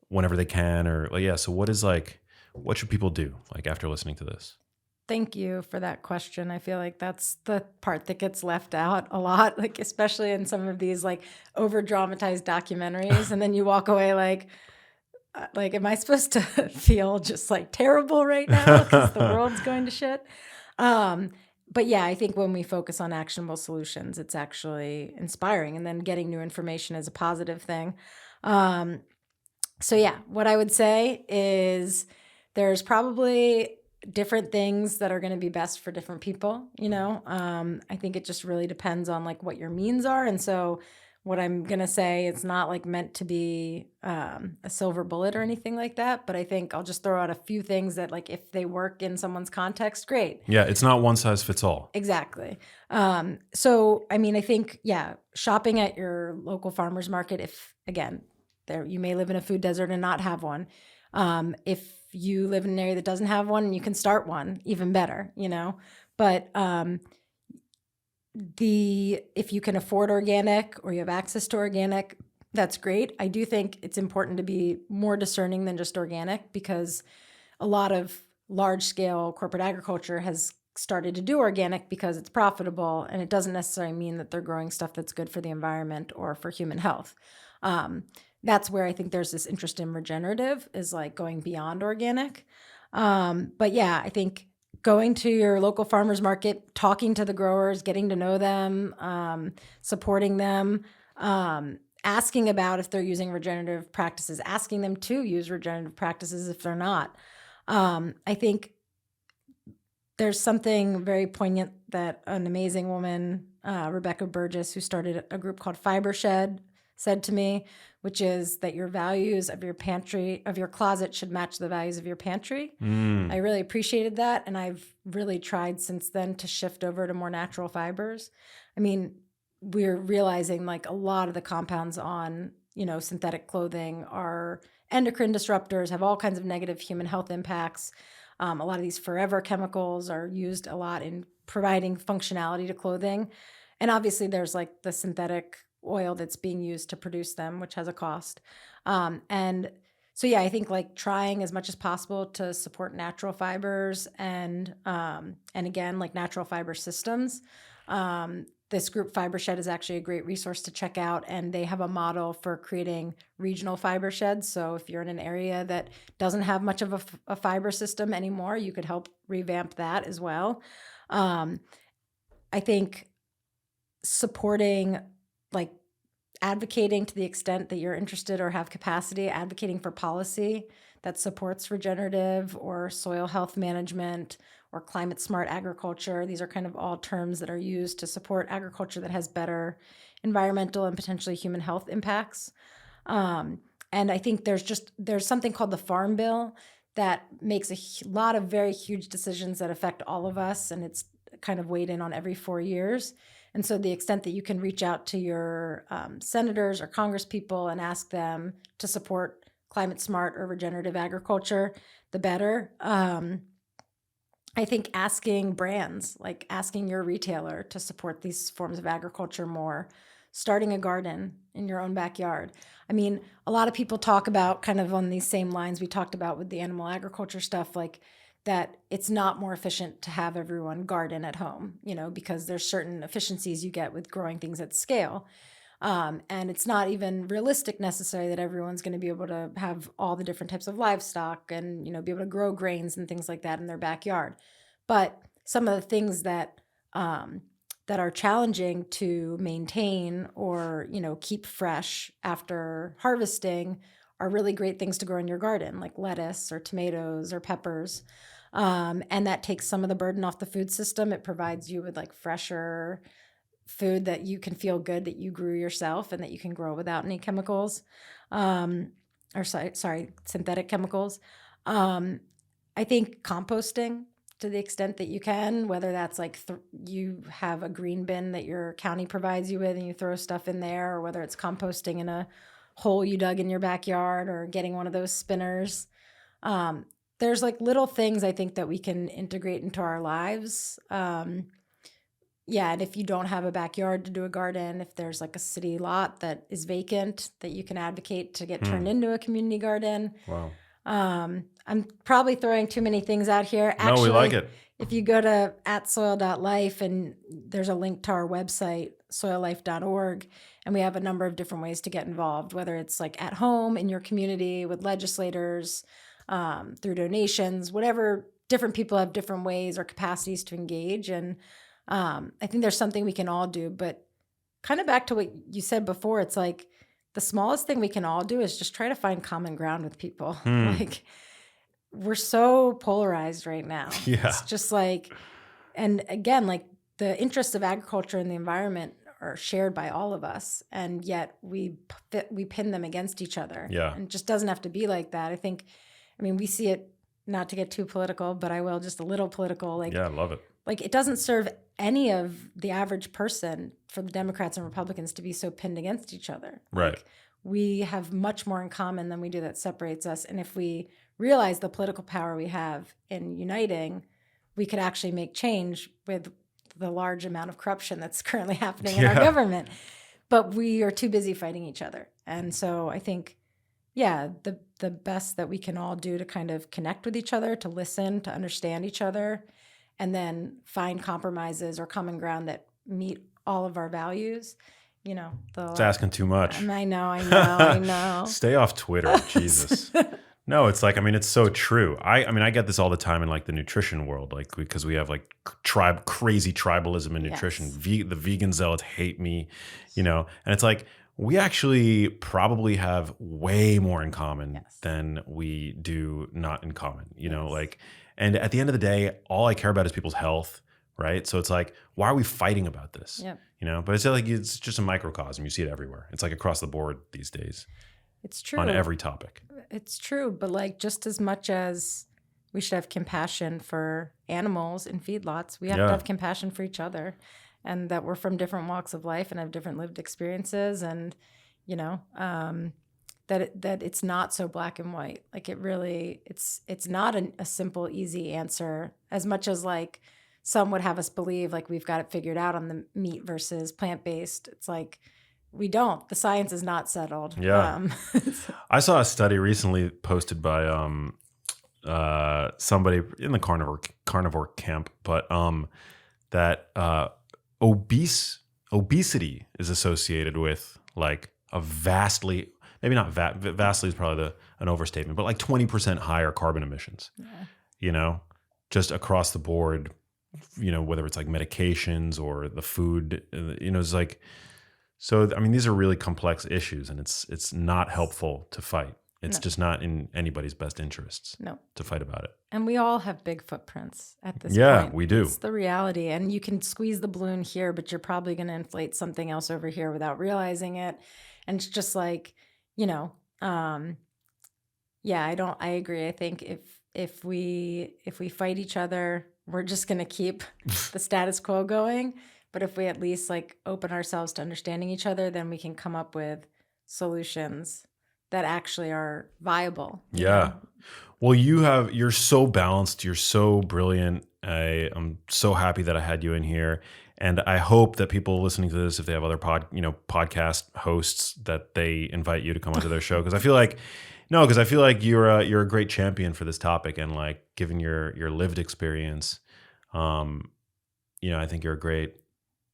whenever they can, or like, yeah. So what should people do like after listening to this? Thank you for that question. I feel like that's the part that gets left out a lot, like especially in some of these like over dramatized documentaries. And then you walk away like, am I supposed to feel just like terrible right now because the world's going to shit? But yeah, I think when we focus on actionable solutions, it's actually inspiring, and then getting new information is a positive thing. So yeah, what I would say is there's probably different things that are going to be best for different people. You know, I think it just really depends on like what your means are. And so what I'm going to say. It's not like meant to be a silver bullet or anything like that. But I think I'll just throw out a few things that, like, if they work in someone's context, great. Yeah, it's not one size fits all. Exactly. So, I mean, I think, yeah, shopping at your local farmer's market, if, again, there, you may live in a food desert and not have one. If you live in an area that doesn't have one, you can start one, even better, you know? But if you can afford organic or you have access to organic, that's great. I do think it's important to be more discerning than just organic, because a lot of large scale corporate agriculture has started to do organic because it's profitable, and it doesn't necessarily mean that they're growing stuff that's good for the environment or for human health. That's where I think there's this interest in regenerative, is like going beyond organic. But yeah, I think going to your local farmers market, talking to the growers, getting to know them, supporting them, asking about if they're using regenerative practices, asking them to use regenerative practices if they're not. I think there's something very poignant that an amazing woman, Rebecca Burgess, who started a group called Fiber Shed, said to me, which is that your values of your pantry, of your closet, should match the values of your pantry. I really appreciated that, and I've really tried since then to shift over to more natural fibers. I mean, we're realizing like a lot of the compounds on, synthetic clothing are endocrine disruptors, have all kinds of negative human health impacts. A lot of these forever chemicals are used a lot in providing functionality to clothing. And obviously there's like the synthetic oil that's being used to produce them, which has a cost. And so, yeah, I think like trying as much as possible to support natural fibers and again, like natural fiber systems. This group Fiber Shed is actually a great resource to check out, and they have a model for creating regional fiber sheds. So if you're in an area that doesn't have much of a fiber system anymore, you could help revamp that as well. I think supporting, like advocating to the extent that you're interested or have capacity, advocating for policy that supports regenerative or soil health management or climate smart agriculture. These are kind of all terms that are used to support agriculture that has better environmental and potentially human health impacts. And I think there's something called the Farm Bill that makes a lot of very huge decisions that affect all of us, and it's kind of weighed in on every 4 years. And so the extent that you can reach out to your senators or congresspeople and ask them to support climate smart or regenerative agriculture, the better. I think asking brands, like asking your retailer to support these forms of agriculture more, starting a garden in your own backyard. I mean, a lot of people talk about, kind of on these same lines we talked about with the animal agriculture stuff, like that it's not more efficient to have everyone garden at home, because there's certain efficiencies you get with growing things at scale. And it's not even realistic necessarily that everyone's going to be able to have all the different types of livestock and, be able to grow grains and things like that in their backyard. But some of the things that are challenging to maintain or, keep fresh after harvesting are really great things to grow in your garden, like lettuce or tomatoes or peppers. And that takes some of the burden off the food system. It provides you with like fresher food that you can feel good that you grew yourself and that you can grow without any chemicals, synthetic chemicals. I think composting to the extent that you can, whether that's like you have a green bin that your county provides you with and you throw stuff in there, or whether it's composting in a hole you dug in your backyard or getting one of those spinners. There's like little things I think that we can integrate into our lives. Yeah, and if you don't have a backyard to do a garden, if there's like a city lot that is vacant that you can advocate to get turned into a community garden. Wow. I'm probably throwing too many things out here. No, we like it. If you go to @soil.life, and there's a link to our website, soillife.org, and we have a number of different ways to get involved, whether it's like at home, in your community, with legislators, through donations, whatever. Different people have different ways or capacities to engage. And I think there's something we can all do, but kind of back to what you said before, it's like the smallest thing we can all do is just try to find common ground with people. Like, we're so polarized right now. Yeah. It's just like, and again, like the interests of agriculture and the environment are shared by all of us, and yet we pin them against each other. Yeah. And it just doesn't have to be like that. I mean, we see it, not to get too political, but I will, just a little political. Like, Yeah, I love it. Like, it doesn't serve any of the average person for the Democrats and Republicans to be so pinned against each other. Right. Like, we have much more in common than we do that separates us. And if we realize the political power we have in uniting, we could actually make change with the large amount of corruption that's currently happening in our government. But we are too busy fighting each other. And so I think, the best that we can all do to kind of connect with each other, to listen, to understand each other, and then find compromises or common ground that meet all of our values. It's asking too much. I know. Stay off Twitter, Jesus. No, it's like, I mean, it's so true. I get this all the time in like the nutrition world, like because we have like crazy tribalism in nutrition. Yes. The vegan zealots hate me, and it's like, we actually probably have way more in common than we do not in common, like, and at the end of the day, all I care about is people's health, right? So it's like, why are we fighting about this? But it's like, it's just a microcosm. You see it everywhere. It's like across the board these days. It's true. On every topic. It's true. But like, just as much as we should have compassion for animals in feedlots, we have to have compassion for each other, and that we're from different walks of life and have different lived experiences. And, that it's not so black and white. Like, it really, it's not a simple, easy answer, as much as like some would have us believe like we've got it figured out on the meat versus plant-based. It's like, we don't. The science is not settled. Yeah. I saw a study recently posted by somebody in the carnivore camp, but that obesity is associated with like a vastly, maybe not vastly is probably an overstatement, but like 20% higher carbon emissions. Just across the board, whether it's like medications or the food, it's like, so, I mean, these are really complex issues, and it's not helpful to fight. It's just not in anybody's best interests to fight about it. And we all have big footprints at this point. Yeah, we do. It's the reality. And you can squeeze the balloon here, but you're probably going to inflate something else over here without realizing it. And it's just like, I agree. I think if we fight each other, we're just going to keep the status quo going. But if we at least like open ourselves to understanding each other, then we can come up with solutions that actually are viable. Yeah. Well, you're so balanced. You're so brilliant. I'm so happy that I had you in here. And I hope that people listening to this, if they have other podcast hosts, that they invite you to come onto their show. Because I feel like you're a great champion for this topic, and like, given your lived experience, I think you're a great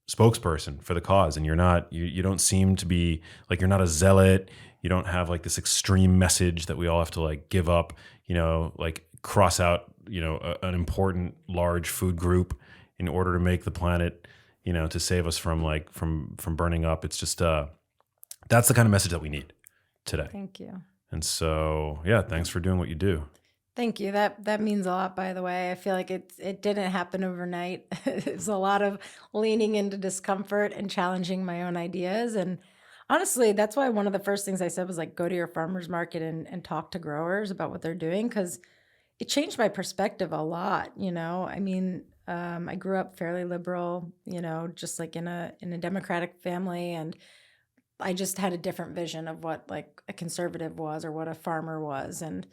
spokesperson for the cause. And you don't seem to be like, you're not a zealot. You don't have like this extreme message that we all have to like give up, like cross out, an important large food group in order to make the planet, to save us from burning up. It's just, that's the kind of message that we need today. Thank you. And so, thanks for doing what you do. Thank you. That means a lot, by the way. I feel like it didn't happen overnight. It was a lot of leaning into discomfort and challenging my own ideas. And honestly, that's why one of the first things I said was like, go to your farmer's market and talk to growers about what they're doing, because it changed my perspective a lot. I mean, I grew up fairly liberal, just like in a Democratic family, and I just had a different vision of what like a conservative was or what a farmer was. And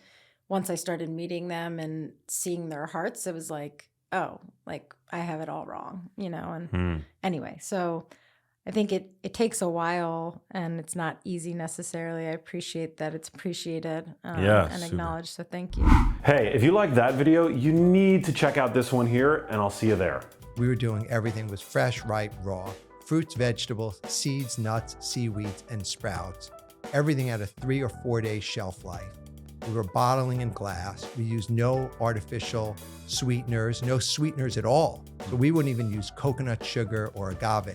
once I started meeting them and seeing their hearts, it was like, oh, like I have it all wrong, and anyway, so I think it takes a while, and it's not easy necessarily. I appreciate that it's appreciated and acknowledged, so thank you. Hey, if you liked that video, you need to check out this one here, and I'll see you there. We were doing everything was fresh, right, raw. Fruits, vegetables, seeds, nuts, seaweeds, and sprouts. Everything had a 3 or 4 day shelf life. We were bottling in glass. We used no artificial sweeteners, no sweeteners at all. So we wouldn't even use coconut sugar or agave.